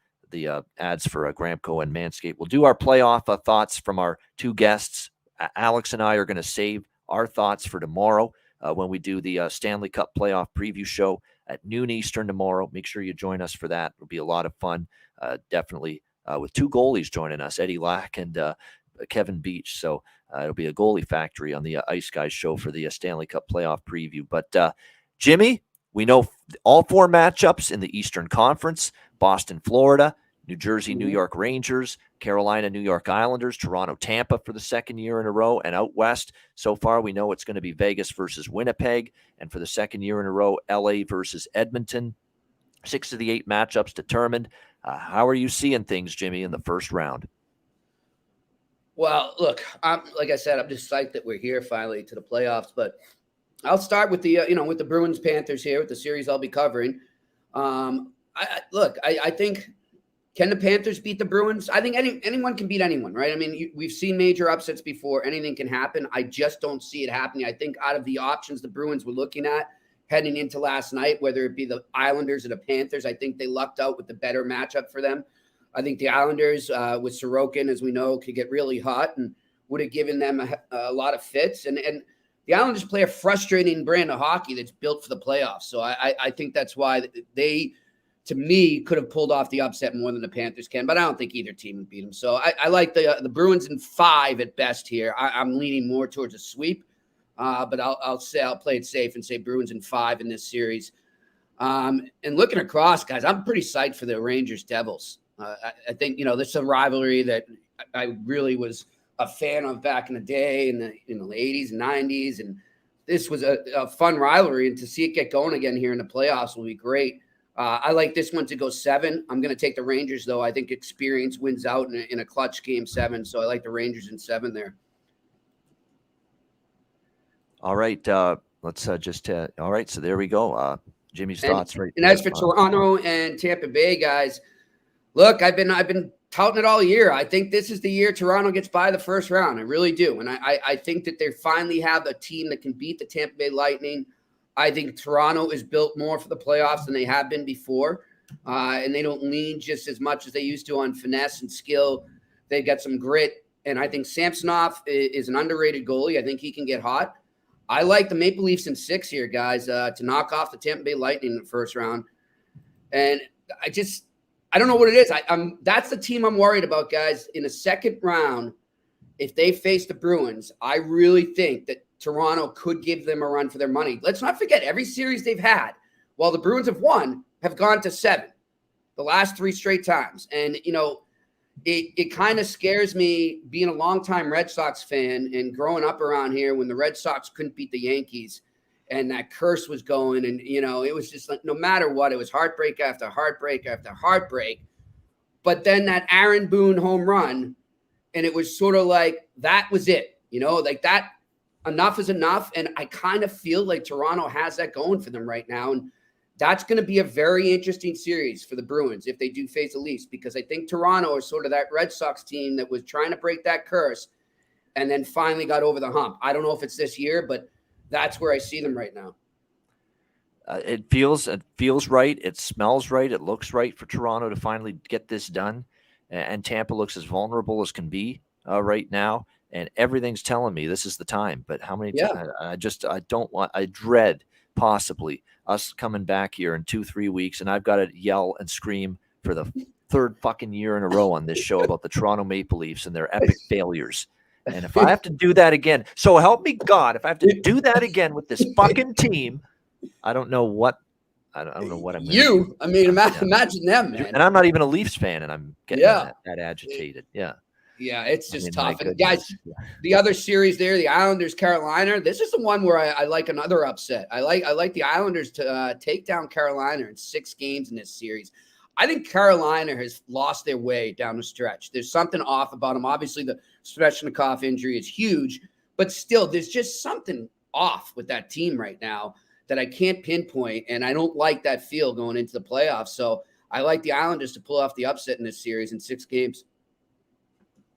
S2: ads for Gramco and Manscaped. We'll do our playoff thoughts from our two guests. Alex and I are going to save our thoughts for tomorrow when we do the Stanley Cup Playoff preview show at noon Eastern tomorrow. Make sure you join us for that. It'll be a lot of fun. Definitely with two goalies joining us, Eddie Lack and Kevin Beach. So it'll be a goalie factory on the Ice Guys show for the Stanley Cup Playoff preview. But Jimmy, we know all 4 matchups in the Eastern Conference: Boston, Florida, New Jersey, New York Rangers, Carolina, New York Islanders, Toronto, Tampa for the second year in a row. And out west, so far, we know it's going to be Vegas versus Winnipeg. And for the second year in a row, LA versus Edmonton. 6 of the 8 matchups determined. How are you seeing things, Jimmy, in the first round?
S5: Well, look, like I said, I'm just psyched that we're here finally to the playoffs. But I'll start with the with the Bruins Panthers here with the series I'll be covering. I think. Can the Panthers beat the Bruins? I think anyone can beat anyone, right? I mean, we've seen major upsets before. Anything can happen. I just don't see it happening. I think out of the options the Bruins were looking at heading into last night, whether it be the Islanders or the Panthers, I think they lucked out with the better matchup for them. I think the Islanders with Sorokin, as we know, could get really hot and would have given them a lot of fits. And the Islanders play a frustrating brand of hockey that's built for the playoffs. So I think that's why they – to me, could have pulled off the upset more than the Panthers can, but I don't think either team would beat them. So I like the Bruins in 5 at best here. I'm leaning more towards a sweep, but I'll play it safe and say Bruins in 5 in this series. And looking across, guys, I'm pretty psyched for the Rangers Devils. I think this is a rivalry that I really was a fan of back in the day in the 80s and 90s, and this was a fun rivalry. And to see it get going again here in the playoffs will be great. I like this one to go 7. I'm going to take the Rangers, though. I think experience wins out in a clutch game 7, so I like the Rangers in 7 there.
S2: All right, let's all right, so there we go. Jimmy's thoughts right
S5: and
S2: there.
S5: As for Toronto and Tampa Bay, guys, look, I've been touting it all year. I think this is the year Toronto gets by the first round. I really do, and I think that they finally have a team that can beat the Tampa Bay Lightning. I think Toronto is built more for the playoffs than they have been before, and they don't lean just as much as they used to on finesse and skill. They've got some grit, and I think Samsonov is an underrated goalie. I think he can get hot. I like the Maple Leafs in 6 here, guys, to knock off the Tampa Bay Lightning in the first round. And I don't know what it is. That's the team I'm worried about, guys. In the second round, if they face the Bruins, I really think that Toronto could give them a run for their money. Let's not forget, every series they've had, while the Bruins have won, have gone to 7 the last 3 straight times. And, it kind of scares me being a longtime Red Sox fan and growing up around here when the Red Sox couldn't beat the Yankees. and that curse was going. And, you know, it was just like, no matter what, it was heartbreak after heartbreak after heartbreak. But then that Aaron Boone home run, and it was sort of like, that was it, you know, like that, enough is enough. And I kind of feel like Toronto has that going for them right now. And that's going to be a very interesting series for the Bruins if they do face the Leafs, because I think Toronto is sort of that Red Sox team that was trying to break that curse and then finally got over the hump. I don't know if it's this year, but that's where I see them right now.
S2: It feels right. It smells right. It looks right for Toronto to finally get this done. And Tampa looks as vulnerable as can be right now. And everything's telling me this is the time. But how many times? I dread possibly us coming back here in 2-3 weeks, and I've got to yell and scream for the third fucking year in a row on this show about the Toronto Maple Leafs and their epic failures. And if I have to do that again, so help me God, if I have to do that again with this fucking team, I don't know what I'm going to do.
S5: I mean, imagine them, man.
S2: And I'm not even a Leafs fan, and I'm getting that agitated. Yeah.
S5: Yeah, it's just tough. And guys, the other series there, the Islanders, Carolina, this is the one where I like another upset. I like the Islanders to take down Carolina in 6 games in this series. I think Carolina has lost their way down the stretch. There's something off about them. Obviously, the Svechnikov injury is huge, but still, there's just something off with that team right now that I can't pinpoint, and I don't like that feel going into the playoffs. So I like the Islanders to pull off the upset in this series in 6 games.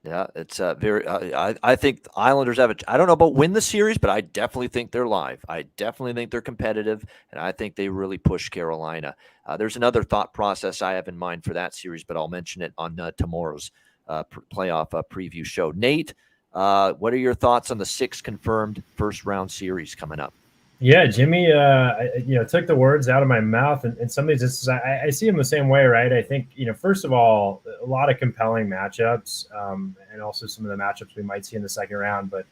S2: Yeah, it's very. I think the Islanders have I don't know about win the series, but I definitely think they're live. I definitely think they're competitive, and I think they really push Carolina. There's another thought process I have in mind for that series, but I'll mention it on tomorrow's playoff preview show. Nate, what are your thoughts on the 6 confirmed first round series coming up?
S4: Yeah, Jimmy, took the words out of my mouth, and some of these, I see them the same way, right? I think, first of all, a lot of compelling matchups, and also some of the matchups we might see in the second round. But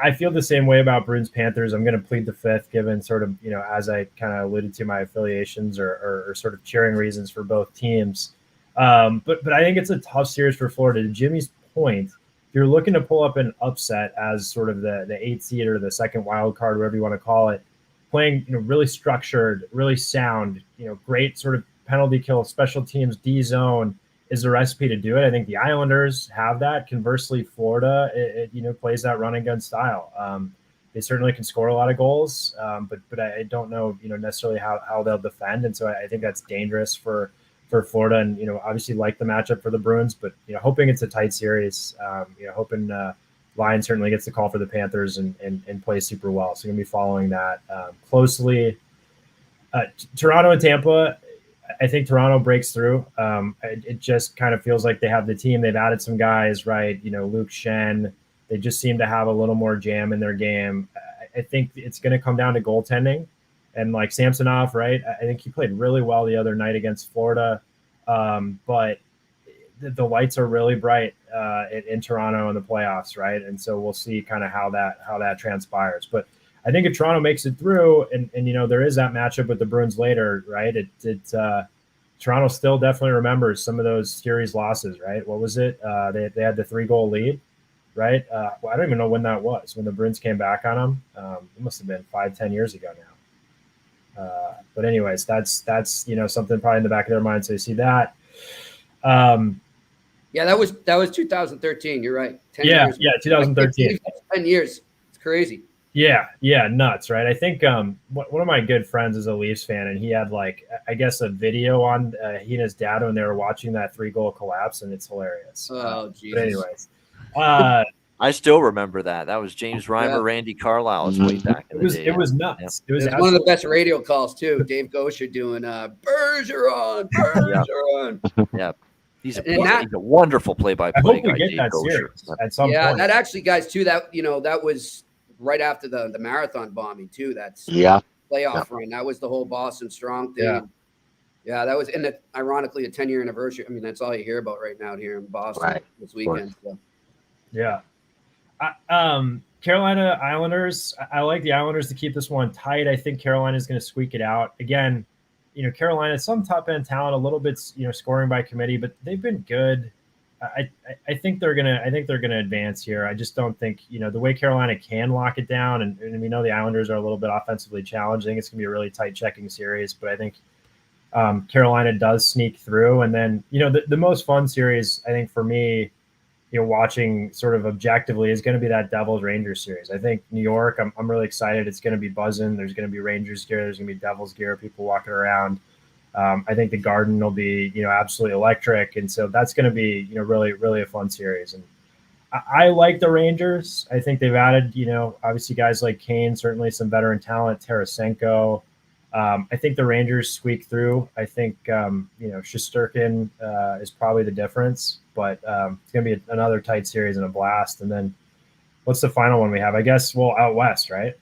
S4: I feel the same way about Bruins Panthers. I'm going to plead the fifth, given sort of, as I kind of alluded to, my affiliations or sort of cheering reasons for both teams. But I think it's a tough series for Florida. To Jimmy's point, you're looking to pull up an upset as sort of the 8th seed or the second wild card, whatever you want to call it, playing, really structured, really sound, great sort of penalty kill, special teams, D zone is the recipe to do it. I think the Islanders have that. Conversely, Florida, it plays that run and gun style. They certainly can score a lot of goals, but I don't know, necessarily how they'll defend. And so I think that's dangerous for Florida, and obviously like the matchup for the Bruins, but hoping it's a tight series. Hoping Lions certainly gets the call for the Panthers and plays super well. So gonna be following that closely. Toronto and Tampa, I think Toronto breaks through. It just kind of feels like they have the team. They've added some guys, right? Luke Shen. They just seem to have a little more jam in their game. I think it's going to come down to goaltending. And like Samsonov, right? I think he played really well the other night against Florida. But the lights are really bright in Toronto in the playoffs, right? And so we'll see kind of how that transpires. But I think if Toronto makes it through, and there is that matchup with the Bruins later, right? Toronto still definitely remembers some of those series losses, right? What was it? They had the 3-goal lead, right? I don't even know when that was, when the Bruins came back on them. It must have been 5-10 years ago now. But anyways, that's something probably in the back of their mind. So you see that.
S5: Yeah, that was 2013. You're right. 10 years.
S4: Yeah, 2013.
S5: 10 years. It's crazy.
S4: Yeah, nuts, right? I think one of my good friends is a Leafs fan, and he had I guess a video on he and his dad when they were watching that 3-goal collapse, and it's hilarious.
S5: Oh, Jesus.
S4: But anyways,
S2: I still remember that. That was James Reimer, Randy Carlisle's way back in the day.
S4: It was nuts.
S5: Yeah. It was one of the best radio calls too. Dave Gosher doing Bergeron.
S2: Yeah. He's a wonderful play-by-play
S4: I hope
S2: guy.
S4: we get
S2: Dave
S4: that
S2: Gosher.
S4: series at some point.
S5: Yeah, that actually, guys, too. That that was right after the marathon bombing too. That's playoff run. That was the whole Boston Strong thing. Yeah, that was ironically a 10-year anniversary. I mean, that's all you hear about right now here in Boston this weekend. So.
S4: Yeah. Carolina Islanders, I like the Islanders to keep this one tight. I think Carolina is going to squeak it out. Again, Carolina, some top end talent, a little bit, scoring by committee, but they've been good. I think they're gonna advance here. I just don't think, the way Carolina can lock it down, and we know the Islanders are a little bit offensively challenged. I think it's gonna be a really tight checking series, but I think Carolina does sneak through. And then, the most fun series, I think, for me, watching sort of objectively, is going to be that Devils Rangers series. I think New York, I'm really excited. It's going to be buzzing. There's going to be Rangers gear. There's going to be Devils gear, people walking around. I think the Garden will be, absolutely electric. And so that's going to be, really, really a fun series. And I like the Rangers. I think they've added, obviously guys like Kane, certainly some veteran talent, Tarasenko. I think the Rangers squeak through. I think, Shesterkin is probably the difference, but it's going to be another tight series and a blast. And then what's the final one we have? I guess, out west, right?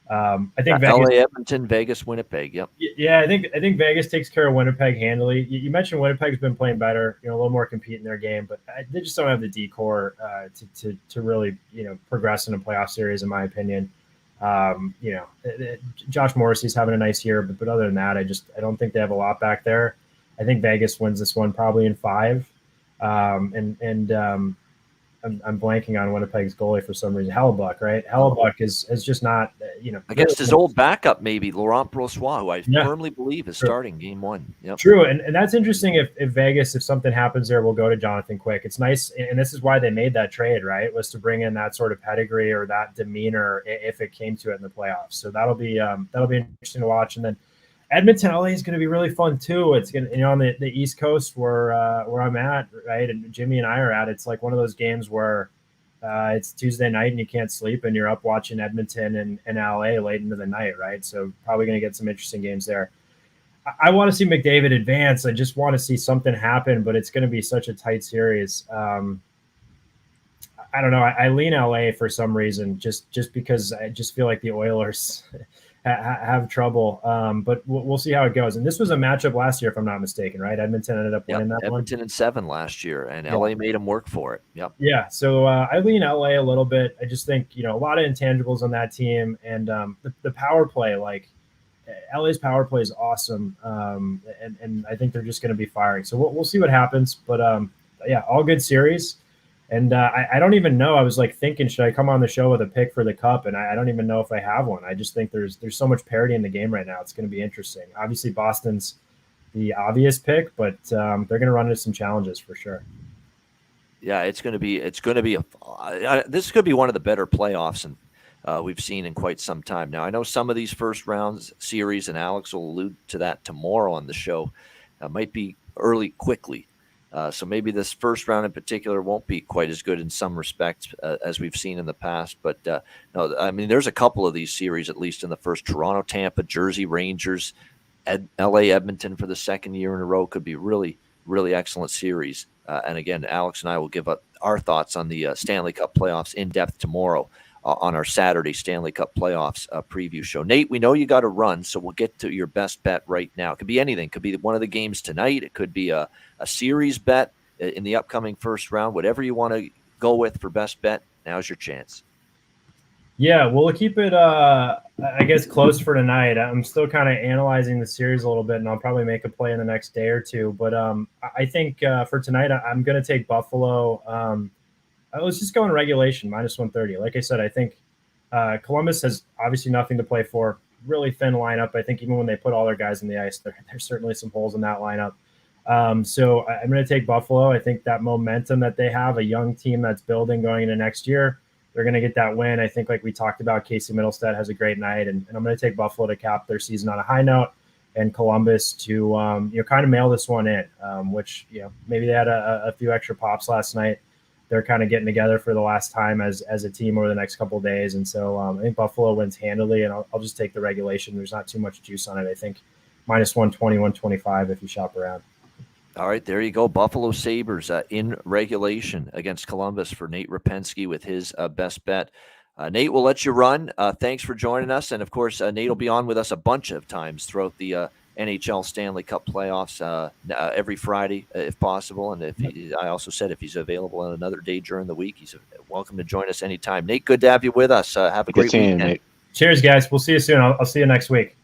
S4: I think Vegas,
S2: LA, Edmonton, Vegas, Winnipeg. Yep.
S4: Yeah, I think Vegas takes care of Winnipeg handily. You mentioned Winnipeg's been playing better, a little more compete in their game, but they just don't have the decor to really, progress in a playoff series, in my opinion. Josh Morrissey's having a nice year, but other than that, I don't think they have a lot back there. I think Vegas wins this one probably in 5. I'm blanking on Winnipeg's goalie for some reason. Hellebuck, right? Hellebuck is just not,
S2: against his old backup, maybe Laurent Brossoit, who I firmly believe is starting game 1. Yep.
S4: True, and that's interesting. If Vegas, if something happens there, we'll go to Jonathan Quick. It's nice, and this is why they made that trade, right? Was to bring in that sort of pedigree or that demeanor if it came to it in the playoffs. So that'll be interesting to watch. And then Edmonton, LA is going to be really fun too. It's going to, on the East Coast where I'm at, right, and Jimmy and I are at. It's like one of those games where it's Tuesday night and you can't sleep and you're up watching Edmonton and LA late into the night, right? So probably going to get some interesting games there. I want to see McDavid advance. I just want to see something happen, but it's going to be such a tight series. I don't know. I lean LA for some reason, just because I just feel like the Oilers have trouble, but we'll see how it goes. And this was a matchup last year, if I'm not mistaken, right? Edmonton ended up winning that one.
S2: Edmonton in 7 last year, and LA made them work for it. Yep.
S4: Yeah, so I lean LA a little bit. I just think, a lot of intangibles on that team, and the power play, like LA's power play is awesome, and I think they're just going to be firing. So we'll see what happens, but all good series. And I don't even know. I was like thinking, should I come on the show with a pick for the Cup? And I don't even know if I have one. I just think there's so much parity in the game right now. It's going to be interesting. Obviously, Boston's the obvious pick, but they're going to run into some challenges for sure.
S2: Yeah, this could be one of the better playoffs we've seen in quite some time. Now, I know some of these first rounds series, and Alex will allude to that tomorrow on the show, might be early quickly. So maybe this first round in particular won't be quite as good in some respects as we've seen in the past. But no, I mean, there's a couple of these series, at least in the first. Toronto, Tampa, Jersey, Rangers, LA, Edmonton for the second year in a row could be really, really excellent series. And again, Alex and I will give up our thoughts on the Stanley Cup playoffs in depth tomorrow on our Saturday Stanley Cup playoffs preview show. Nate, we know you got to run, so we'll get to your best bet right now. It could be anything. It could be one of the games tonight. It could be a series bet in the upcoming first round. Whatever you want to go with for best bet, now's your chance.
S4: Yeah, we'll keep it, I guess, close for tonight. I'm still kind of analyzing the series a little bit, and I'll probably make a play in the next day or two. But I think for tonight, I'm going to take Buffalo. Let's just go in regulation, -130. Like I said, I think Columbus has obviously nothing to play for. Really thin lineup. I think even when they put all their guys in the ice, there's certainly some holes in that lineup. So I'm going to take Buffalo. I think that momentum that they have, a young team that's building going into next year, they're going to get that win. I think, like we talked about, Casey Middlestead has a great night, and I'm going to take Buffalo to cap their season on a high note, and Columbus to kind of mail this one in, which maybe they had a few extra pops last night. They're kind of getting together for the last time as a team over the next couple of days. And so I think Buffalo wins handily, and I'll just take the regulation. There's not too much juice on it. I think -120, 125 if you shop around.
S2: All right, there you go. Buffalo Sabres in regulation against Columbus for Nate Repensky with his best bet. Nate, we'll let you run. Thanks for joining us. And, of course, Nate will be on with us a bunch of times throughout the NHL Stanley Cup playoffs every Friday, if possible. And I also said if he's available on another day during the week, he's welcome to join us anytime. Nate, good to have you with us. Have a great weekend.
S3: Nate.
S4: Cheers, guys. We'll see you soon. I'll see you next week.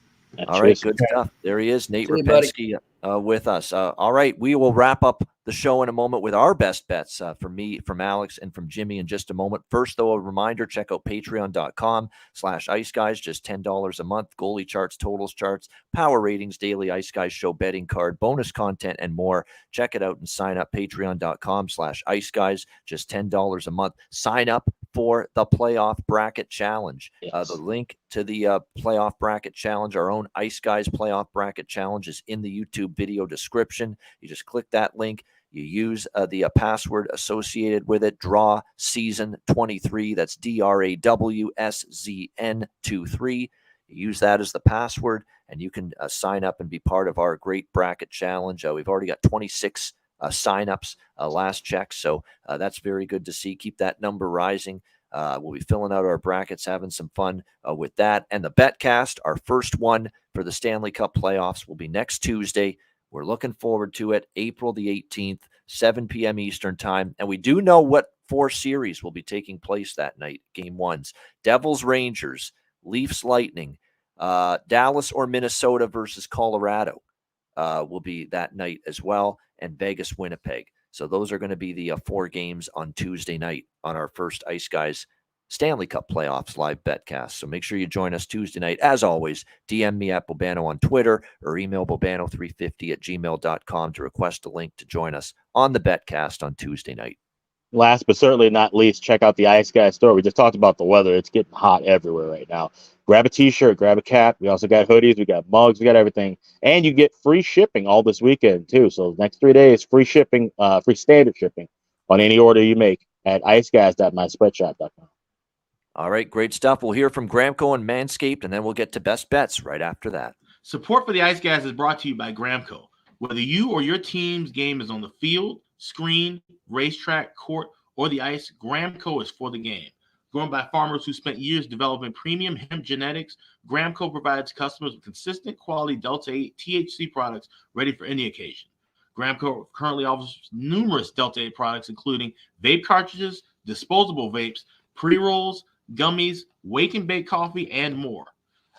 S2: All right, good stuff. There he is, Nate Repensky, with us. All right, we will wrap up the show in a moment with our best bets from me, from Alex, and from Jimmy in just a moment. First, though, a reminder, check out patreon.com/Ice Guys, just $10 a month. Goalie charts, totals charts, power ratings, daily Ice Guys show betting card, bonus content, and more. Check it out and sign up, patreon.com/Ice Guys, just $10 a month. Sign up for the Playoff Bracket Challenge.
S3: Yes.
S2: The link to the Playoff Bracket Challenge, our own Ice Guys Playoff Bracket Challenge, is in the YouTube video description. You just click that link. You use the password associated with it, draw season 23. That's DRAWSZN23. You use that as the password, and you can sign up and be part of our great bracket challenge. We've already got 26 signups last check, so that's very good to see. Keep that number rising. We'll be filling out our brackets, having some fun with that. And the BetCast, our first one for the Stanley Cup playoffs, will be next Tuesday. We're looking forward to it, April the 18th, 7 p.m. Eastern time. And we do know what 4 series will be taking place that night, game ones. Devils, Rangers, Leafs, Lightning, Dallas or Minnesota versus Colorado will be that night as well, and Vegas, Winnipeg. So those are going to be the 4 games on Tuesday night on our first Ice Guys Stanley Cup Playoffs live betcast. So make sure you join us Tuesday night. As always, DM me at Bobano on Twitter or email bobano350@gmail.com to request a link to join us on the betcast on Tuesday night.
S3: Last but certainly not least, check out the Ice Guys store. We just talked about the weather. It's getting hot everywhere right now. Grab a t-shirt, grab a cap. We also got hoodies, we got mugs, we got everything. And you get free shipping all this weekend too. So next 3 days, free shipping, free standard shipping on any order you make at iceguys.myspreadshop.com.
S2: All right, great stuff. We'll hear from Gramco and Manscaped, and then we'll get to best bets right after that.
S6: Support for the Ice Guys is brought to you by Gramco. Whether you or your team's game is on the field, screen, racetrack, court, or the ice, Gramco is for the game. Grown by farmers who spent years developing premium hemp genetics, Gramco provides customers with consistent quality Delta 8 THC products ready for any occasion. Gramco currently offers numerous Delta 8 products, including vape cartridges, disposable vapes, pre-rolls, gummies, wake and bake coffee, and more.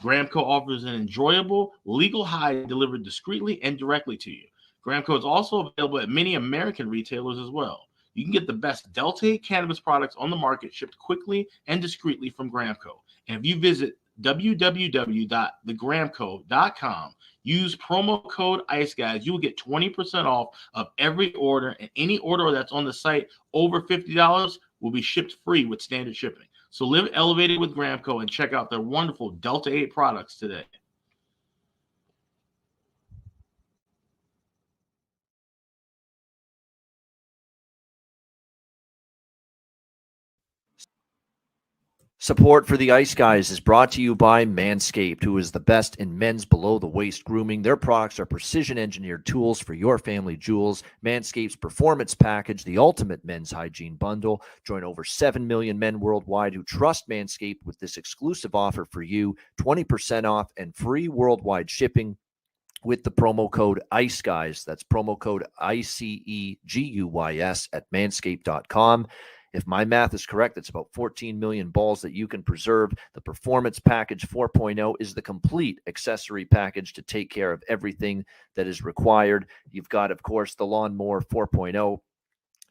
S6: Gramco offers an enjoyable, legal high delivered discreetly and directly to you. Gramco is also available at many American retailers as well. You can get the best Delta 8 cannabis products on the market shipped quickly and discreetly from Gramco. And if you visit www.thegramco.com, use promo code ICEGUYS, you will get 20% off of every order, and any order that's on the site over $50 will be shipped free with standard shipping. So live elevated with Gramco and check out their wonderful Delta 8 products today.
S2: Support for the Ice Guys is brought to you by Manscaped, who is the best in men's below-the-waist grooming. Their products are precision-engineered tools for your family jewels. Manscaped's Performance Package, the ultimate men's hygiene bundle. Join over 7 million men worldwide who trust Manscaped with this exclusive offer for you, 20% off and free worldwide shipping with the promo code ICEGUYS. That's promo code ICEGUYS at manscaped.com. If my math is correct, it's about 14 million balls that you can preserve. The Performance Package 4.0 is the complete accessory package to take care of everything that is required. You've got, of course, the Lawnmower 4.0.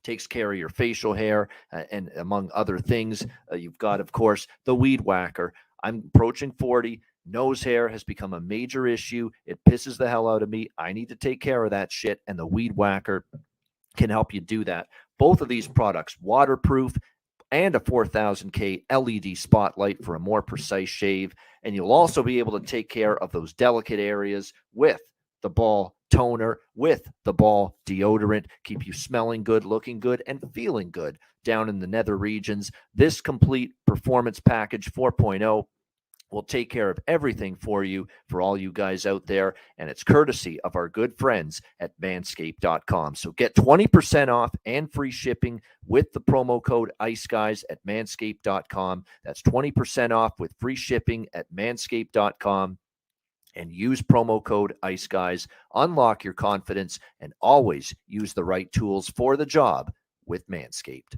S2: Takes care of your facial hair and among other things. You've got, of course, the Weed Whacker. I'm approaching 40. Nose hair has become a major issue. It pisses the hell out of me. I need to take care of that shit, and the Weed Whacker can help you do that. Both of these products, waterproof and a 4000K LED spotlight for a more precise shave. And you'll also be able to take care of those delicate areas with the ball toner, with the ball deodorant, keep you smelling good, looking good, and feeling good down in the nether regions. This complete Performance Package 4.0 will take care of everything for you, for all you guys out there, and it's courtesy of our good friends at manscaped.com. So get 20% off and free shipping with the promo code ICEGUYS at manscaped.com. That's 20% off with free shipping at manscaped.com. And use promo code ICEGUYS. Unlock your confidence and always use the right tools for the job with Manscaped.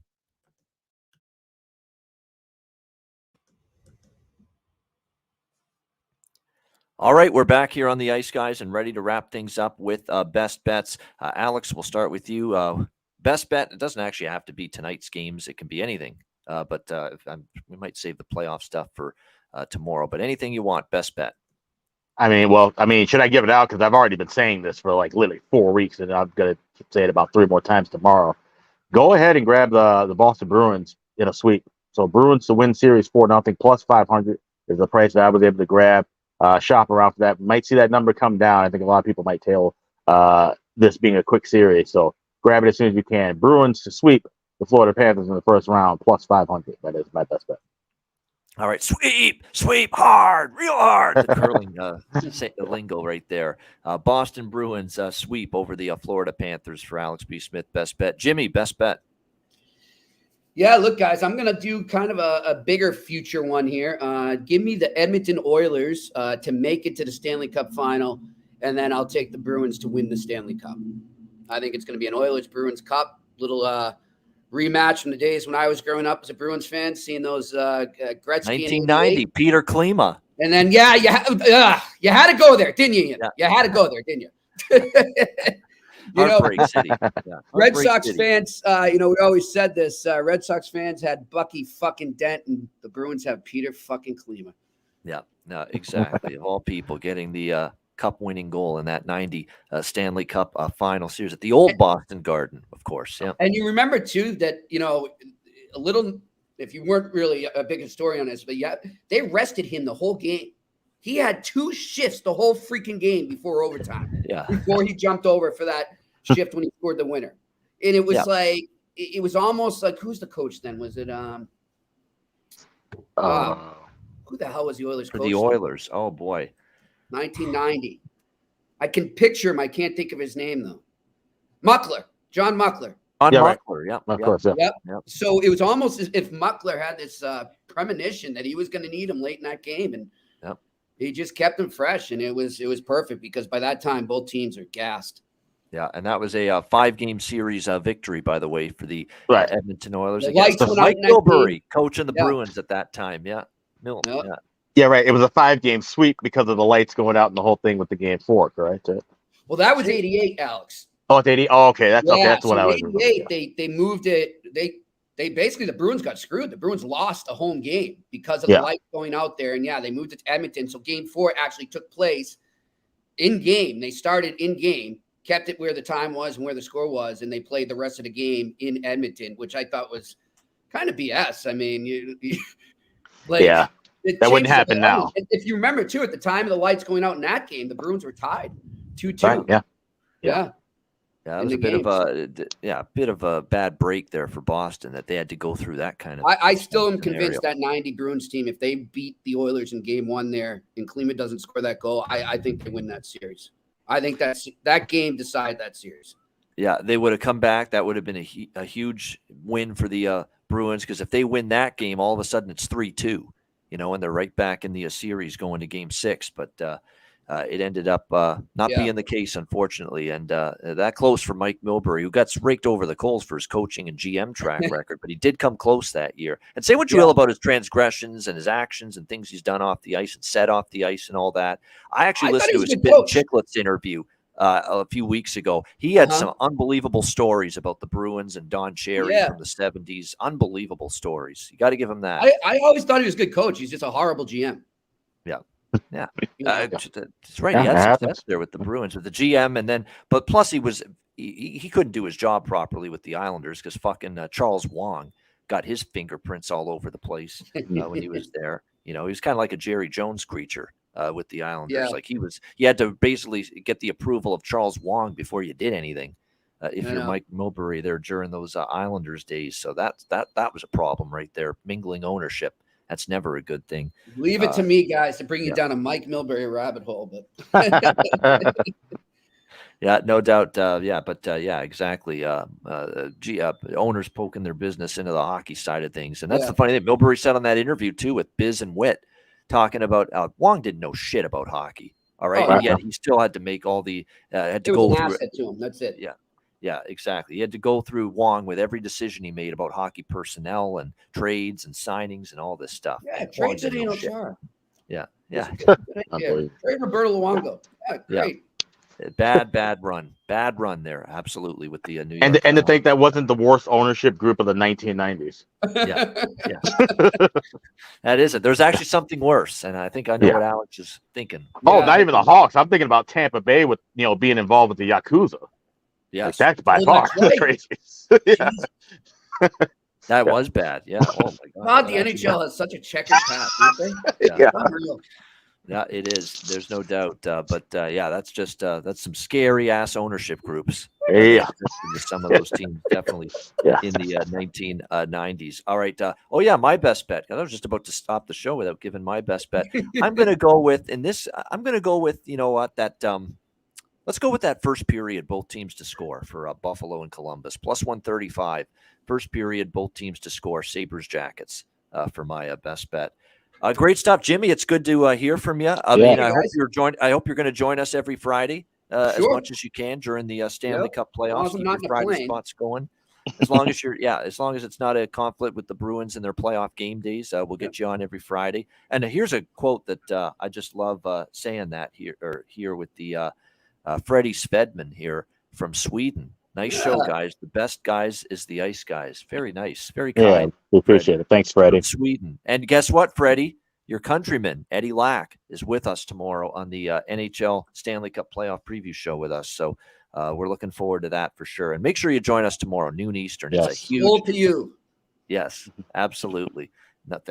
S2: All right, we're back here on the Ice Guys and ready to wrap things up with best bets. Alex, we'll start with you. Best bet, it doesn't actually have to be tonight's games. It can be anything, but we might save the playoff stuff for tomorrow. But anything you want, best bet.
S3: Should I give it out? Because I've already been saying this for like literally 4 weeks, and I'm going to say it about 3 more times tomorrow. Go ahead and grab the Boston Bruins in a sweep. So Bruins to win series 4-0 plus 500 is the price that I was able to grab. Shop around for that. Might see that number come down. I think a lot of people might tail this being a quick series. So grab it as soon as you can. Bruins to sweep the Florida Panthers in the first round plus 500. That is my best bet.
S2: All right, sweep hard, real hard. The curling lingo right there. Boston Bruins sweep over the Florida Panthers for Alex B. Smith. Best bet. Jimmy, best bet.
S5: Yeah, look, guys, I'm going to do kind of a bigger future one here. Give me the Edmonton Oilers to make it to the Stanley Cup final, and then I'll take the Bruins to win the Stanley Cup. I think it's going to be an Oilers-Bruins Cup, little rematch from the days when I was growing up as a Bruins fan, seeing those Gretzky.
S2: 1990, Peter Klima.
S5: And then, you had to go there, didn't you? Yeah. You had to go there, didn't you?
S2: Heartbreak City. Yeah.
S5: Red Sox fans, we always said this. Red Sox fans had Bucky fucking Dent, and the Bruins have Peter fucking Klima.
S2: Yeah, no, exactly. Of all people, getting the cup-winning goal in that 90 Stanley Cup final series at the old Boston Garden, of course. Yeah.
S5: And you remember, too, that, a little, if you weren't really a big historian on this, but yeah, they rested him the whole game. He had 2 shifts the whole freaking game before overtime. Yeah. Before he jumped over for that shift when he scored the winner. And it was like, it was almost like, who's the coach then? Was it who the hell was the Oilers coach?
S2: For the Oilers. Then? Oh boy.
S5: 1990. I can picture him. I can't think of his name though. John Muckler.
S2: Muckler, yeah.
S5: Of course, yeah. Yep. So it was almost as if Muckler had this premonition that he was going to need him late in that game, and he just kept him fresh, and it was perfect because by that time both teams are gassed.
S2: Yeah, and that was a 5-game series victory, by the way, for the Edmonton Oilers.
S5: Mike
S2: Milbury coaching the Bruins at that time. Yeah,
S3: Yeah, right. It was a 5-game sweep because of the lights going out and the whole thing with the game 4, correct?
S5: Well, that was 88, Alex.
S3: Oh, it's 80. Oh, okay. That's okay. That's
S5: so
S3: what I was.
S5: 88. They moved it. They basically, the Bruins got screwed. The Bruins lost a home game because of the lights going out there. And they moved it to Edmonton. So game 4 actually took place in game. They started in game, kept it where the time was and where the score was, and they played the rest of the game in Edmonton, which I thought was kind of BS. I mean,
S3: that wouldn't happen now.
S5: If you remember, too, at the time of the lights going out in that game, the Bruins were tied 2-2.
S3: Right,
S2: yeah. Yeah, it was a bit of a bad break there for Boston that they had to go through that kind of.
S5: I still am convinced that 90 Bruins team, if they beat the Oilers in game 1 there and Klima doesn't score that goal, I think they win that series. I think that game decided that series.
S2: Yeah, they would have come back. That would have been a huge win for the Bruins because if they win that game, all of a sudden it's 3-2, and they're right back in the series going to game 6. But it ended up not being the case, unfortunately, and that close for Mike Milbury, who got raked over the coals for his coaching and GM track record, but he did come close that year. And say what you will about his transgressions and his actions and things he's done off the ice and said off the ice and all that. I actually listened to his Ben Chicklets interview a few weeks ago. He had some unbelievable stories about the Bruins and Don Cherry from the 70s. Unbelievable stories. You got to give him that.
S5: I always thought he was a good coach. He's just a horrible GM.
S2: Yeah. Yeah, that's right. He had success there with the Bruins, with the GM, and then, but plus he couldn't do his job properly with the Islanders because fucking Charles Wong got his fingerprints all over the place when he was there. He was kind of like a Jerry Jones creature with the Islanders.
S5: Yeah.
S2: Like you had to basically get the approval of Charles Wong before you did anything. If you're Mike Milbury there during those Islanders days, so that was a problem right there. Mingling ownership. That's never a good thing.
S5: Leave it to me, guys, to bring you down a Mike Milbury rabbit hole. But
S2: yeah, no doubt. Exactly. Owners poking their business into the hockey side of things, and that's the funny thing. Milbury said on that interview too with Biz and Witt, talking about Wong didn't know shit about hockey. All right, and yet he still had to make all the had to
S5: it
S2: go
S5: was an
S2: through
S5: asset to him. That's it.
S2: Yeah. Yeah, exactly. He had to go through Wong with every decision he made about hockey personnel and trades and signings and all this stuff.
S5: Yeah, trades it ain't no char.
S2: Yeah.
S5: Trade Roberto Luongo. Yeah, great.
S2: Bad run there. Absolutely, with the New York.
S3: And to think that wasn't the worst ownership group of the 1990s.
S2: Yeah. That isn't. There's actually something worse, and I think I know what Alex is thinking.
S3: Not even the Hawks. I'm thinking about Tampa Bay with being involved with the Yakuza.
S2: Yes,
S3: that's by far the craziest.
S2: That was bad. Yeah. Oh my God.
S5: The NHL has such a checkered past, don't they?
S3: Yeah.
S5: Unreal.
S2: Yeah, it is. There's no doubt. But that's just that's some scary ass ownership groups.
S3: Yeah.
S2: Some of those teams definitely in the 1990s. All right. My best bet. I was just about to stop the show without giving my best bet. I'm going to go with let's go with that first period, both teams to score for Buffalo and Columbus. Plus 135. First period, both teams to score. Sabres Jackets for my best bet. Great stuff, Jimmy. It's good to hear from you. I hope you're going to join us every Friday as much as you can during the Stanley Cup playoffs. Keep your Friday spots going. As long as it's not a conflict with the Bruins and their playoff game days, we'll get you on every Friday. And here's a quote that I just love saying that here with the Freddie Svedman here from Sweden. Nice show, guys. The best guys is the Ice Guys. Very nice. Very kind.
S3: Yeah, we appreciate it. Thanks, Freddie.
S2: Sweden. And guess what, Freddie? Your countryman, Eddie Lack, is with us tomorrow on the NHL Stanley Cup Playoff Preview Show with us. So we're looking forward to that for sure. And make sure you join us tomorrow, noon Eastern.
S3: Yes.
S2: It's a huge.
S5: Full to you.
S2: Yes, absolutely.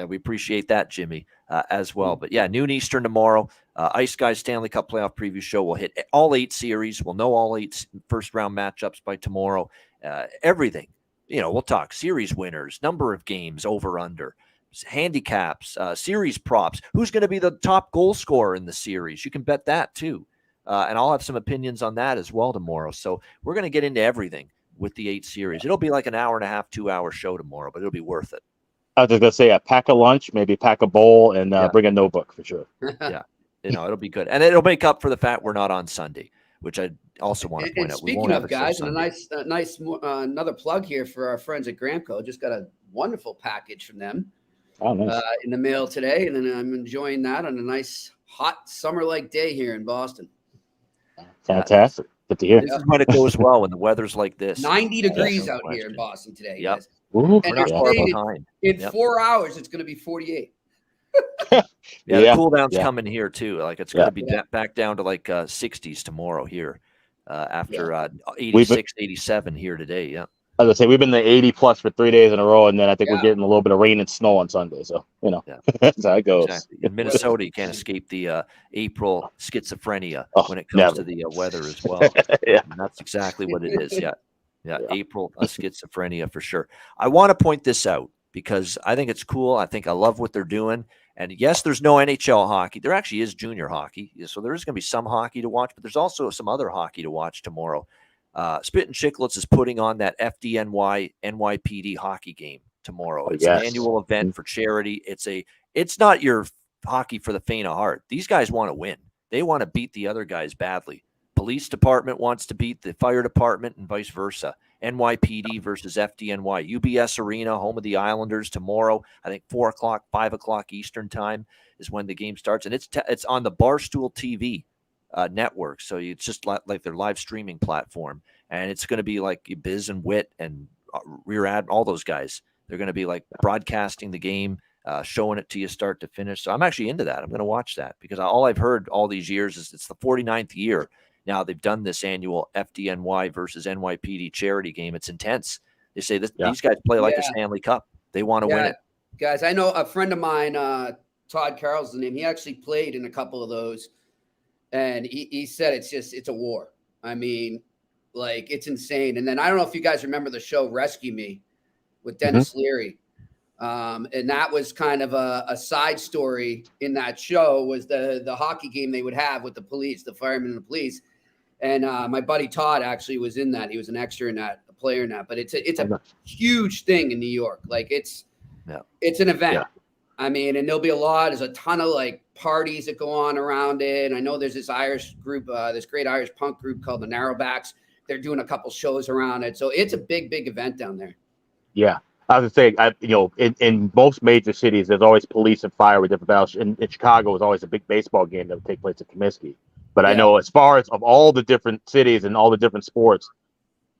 S2: We appreciate that, Jimmy, as well. But noon Eastern tomorrow. Ice Guys Stanley Cup Playoff Preview Show. We'll hit all 8 series. We'll know all 8 first-round matchups by tomorrow. Everything. We'll talk series winners, number of games, over-under, handicaps, series props. Who's going to be the top goal scorer in the series? You can bet that, too. And I'll have some opinions on that as well tomorrow. So we're going to get into everything with the 8 series. It'll be like an hour and a half, 2-hour show tomorrow, but it'll be worth it.
S3: I was just going to say, pack a lunch, maybe pack a bowl, and bring a notebook for sure.
S2: Yeah. It'll be good. And it'll make up for the fact we're not on Sunday, which I also want to point out.
S5: Speaking of guys, and a nice another plug here for our friends at Gramco. Just got a wonderful package from them in the mail today. And then I'm enjoying that on a nice hot summer-like day here in Boston.
S3: Fantastic. Good to hear.
S2: This is when it goes well, when the weather's like this.
S5: 90 degrees out here in Boston today.
S2: Yep.
S5: Guys.
S2: And
S5: in 4 hours, it's going to be 48.
S2: The cool down's coming here too. Like it's going to be back down to like 60s tomorrow here after 86, 87 here today. Yeah.
S3: As I say, we've been the 80 plus for 3 days in a row, and then I think we're getting a little bit of rain and snow on Sunday. So that's how it goes.
S2: Exactly. In Minnesota, you can't escape the April schizophrenia when it comes to the weather as well. And that's exactly what it is. Yeah. April schizophrenia for sure. I want to point this out because I think it's cool. I think I love what they're doing. And yes, there's no NHL hockey. There actually is junior hockey. So there is going to be some hockey to watch, but there's also some other hockey to watch tomorrow. Spit and Chicklets is putting on that FDNY NYPD hockey game tomorrow. It's an annual event for charity. It's not your hockey for the faint of heart. These guys want to win. They want to beat the other guys badly. Police department wants to beat the fire department and vice versa. NYPD versus FDNY. UBS Arena, home of the Islanders, tomorrow. I think 4 o'clock, 5 o'clock Eastern time is when the game starts. And it's on the Barstool TV network. So it's just like their live streaming platform. And it's going to be like Biz and Wit and Rear Ad, all those guys. They're going to be like broadcasting the game, showing it to you start to finish. So I'm actually into that. I'm going to watch that because all I've heard all these years is it's the 49th year. Now they've done this annual FDNY versus NYPD charity game. It's intense. They say these guys play like a Stanley Cup. They want to win it.
S5: Guys, I know a friend of mine, Todd Carroll's the name. He actually played in a couple of those. And he said it's a war. I mean, like, it's insane. And then I don't know if you guys remember the show Rescue Me with Dennis Leary. And that was kind of a side story in that show was the hockey game they would have with the police, the firemen and the police. And my buddy Todd actually was in that. He was an extra in that, a player in that. But it's a huge thing in New York. Like it's an event. Yeah. I mean, and there's a ton of like parties that go on around it. And I know there's this Irish group, this great Irish punk group called the Narrowbacks. They're doing a couple shows around it. So it's a big, big event down there.
S3: Yeah. I was saying, in most major cities, there's always police and fire with different battles. In Chicago, is always a big baseball game that would take place at Comiskey. But I know as far as of all the different cities and all the different sports,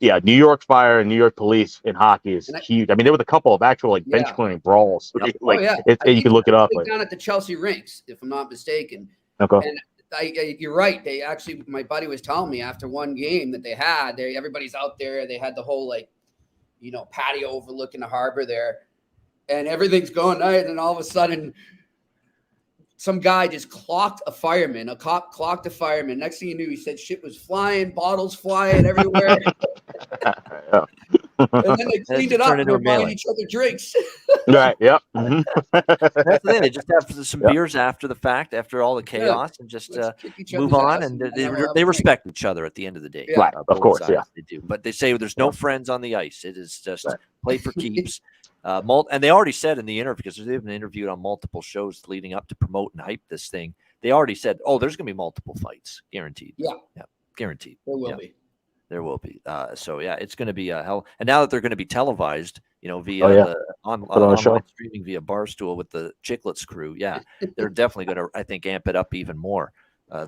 S3: yeah, New York Fire and New York Police in hockey is huge. I mean, there was a couple of actual bench clearing brawls.
S2: Yep.
S3: You can look it up.
S5: Down at the Chelsea rinks, if I'm not mistaken.
S3: Okay.
S5: And you're right. They actually, my buddy was telling me after one game that they had, everybody's out there. They had the whole patio overlooking the harbor there, and everything's going nice. And all of a sudden, some guy just clocked a fireman. A cop clocked a fireman. Next thing you knew, he said shit was flying, bottles flying everywhere. And then they cleaned it up and were buying each other drinks.
S3: Right. Yep.
S2: That's the thing. They just have some beers after the fact, after all the chaos, and just move on. And they respect each other at the end of the day.
S3: Yeah. Right. Of course. Yeah.
S2: They do. But they say there's no friends on the ice. It is just play for keeps. And they already said in the interview, because they've been interviewed on multiple shows leading up to promote and hype this thing. They already said, there's going to be multiple fights, guaranteed.
S5: Yeah.
S2: Guaranteed.
S5: There will be.
S2: There will be. It's going to be a hell. And now that they're going to be televised, via the online streaming via Barstool with the Chicklets crew, they're definitely going to, I think, amp it up even more.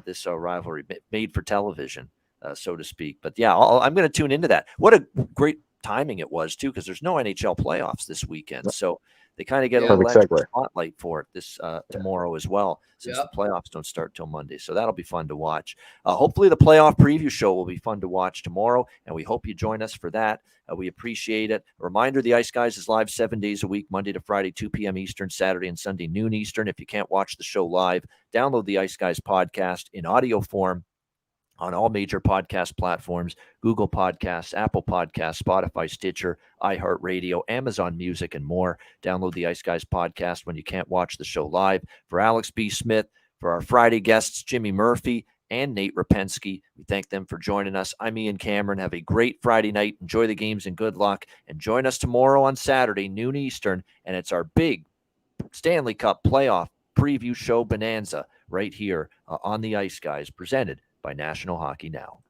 S2: This rivalry made for television, so to speak. But I'm going to tune into that. What a great timing it was too, because there's no NHL playoffs this weekend, so they kind of get a little extra spotlight for it this tomorrow as well, since the playoffs don't start till Monday. So that'll be fun to watch. Hopefully the playoff preview show will be fun to watch tomorrow, and we hope you join us for that. We appreciate it. A reminder, the Ice Guys is live 7 days a week, Monday to Friday, 2 p.m. Eastern, Saturday and Sunday, noon Eastern. If you can't watch the show live, download the Ice Guys podcast in audio form on all major podcast platforms: Google Podcasts, Apple Podcasts, Spotify, Stitcher, iHeartRadio, Amazon Music, and more. Download the Ice Guys podcast when you can't watch the show live. For Alex B. Smith, for our Friday guests, Jimmy Murphy and Nate Repensky, we thank them for joining us. I'm Ian Cameron. Have a great Friday night. Enjoy the games and good luck. And join us tomorrow on Saturday, noon Eastern, and it's our big Stanley Cup playoff preview show bonanza right here on the Ice Guys, presented by National Hockey Now.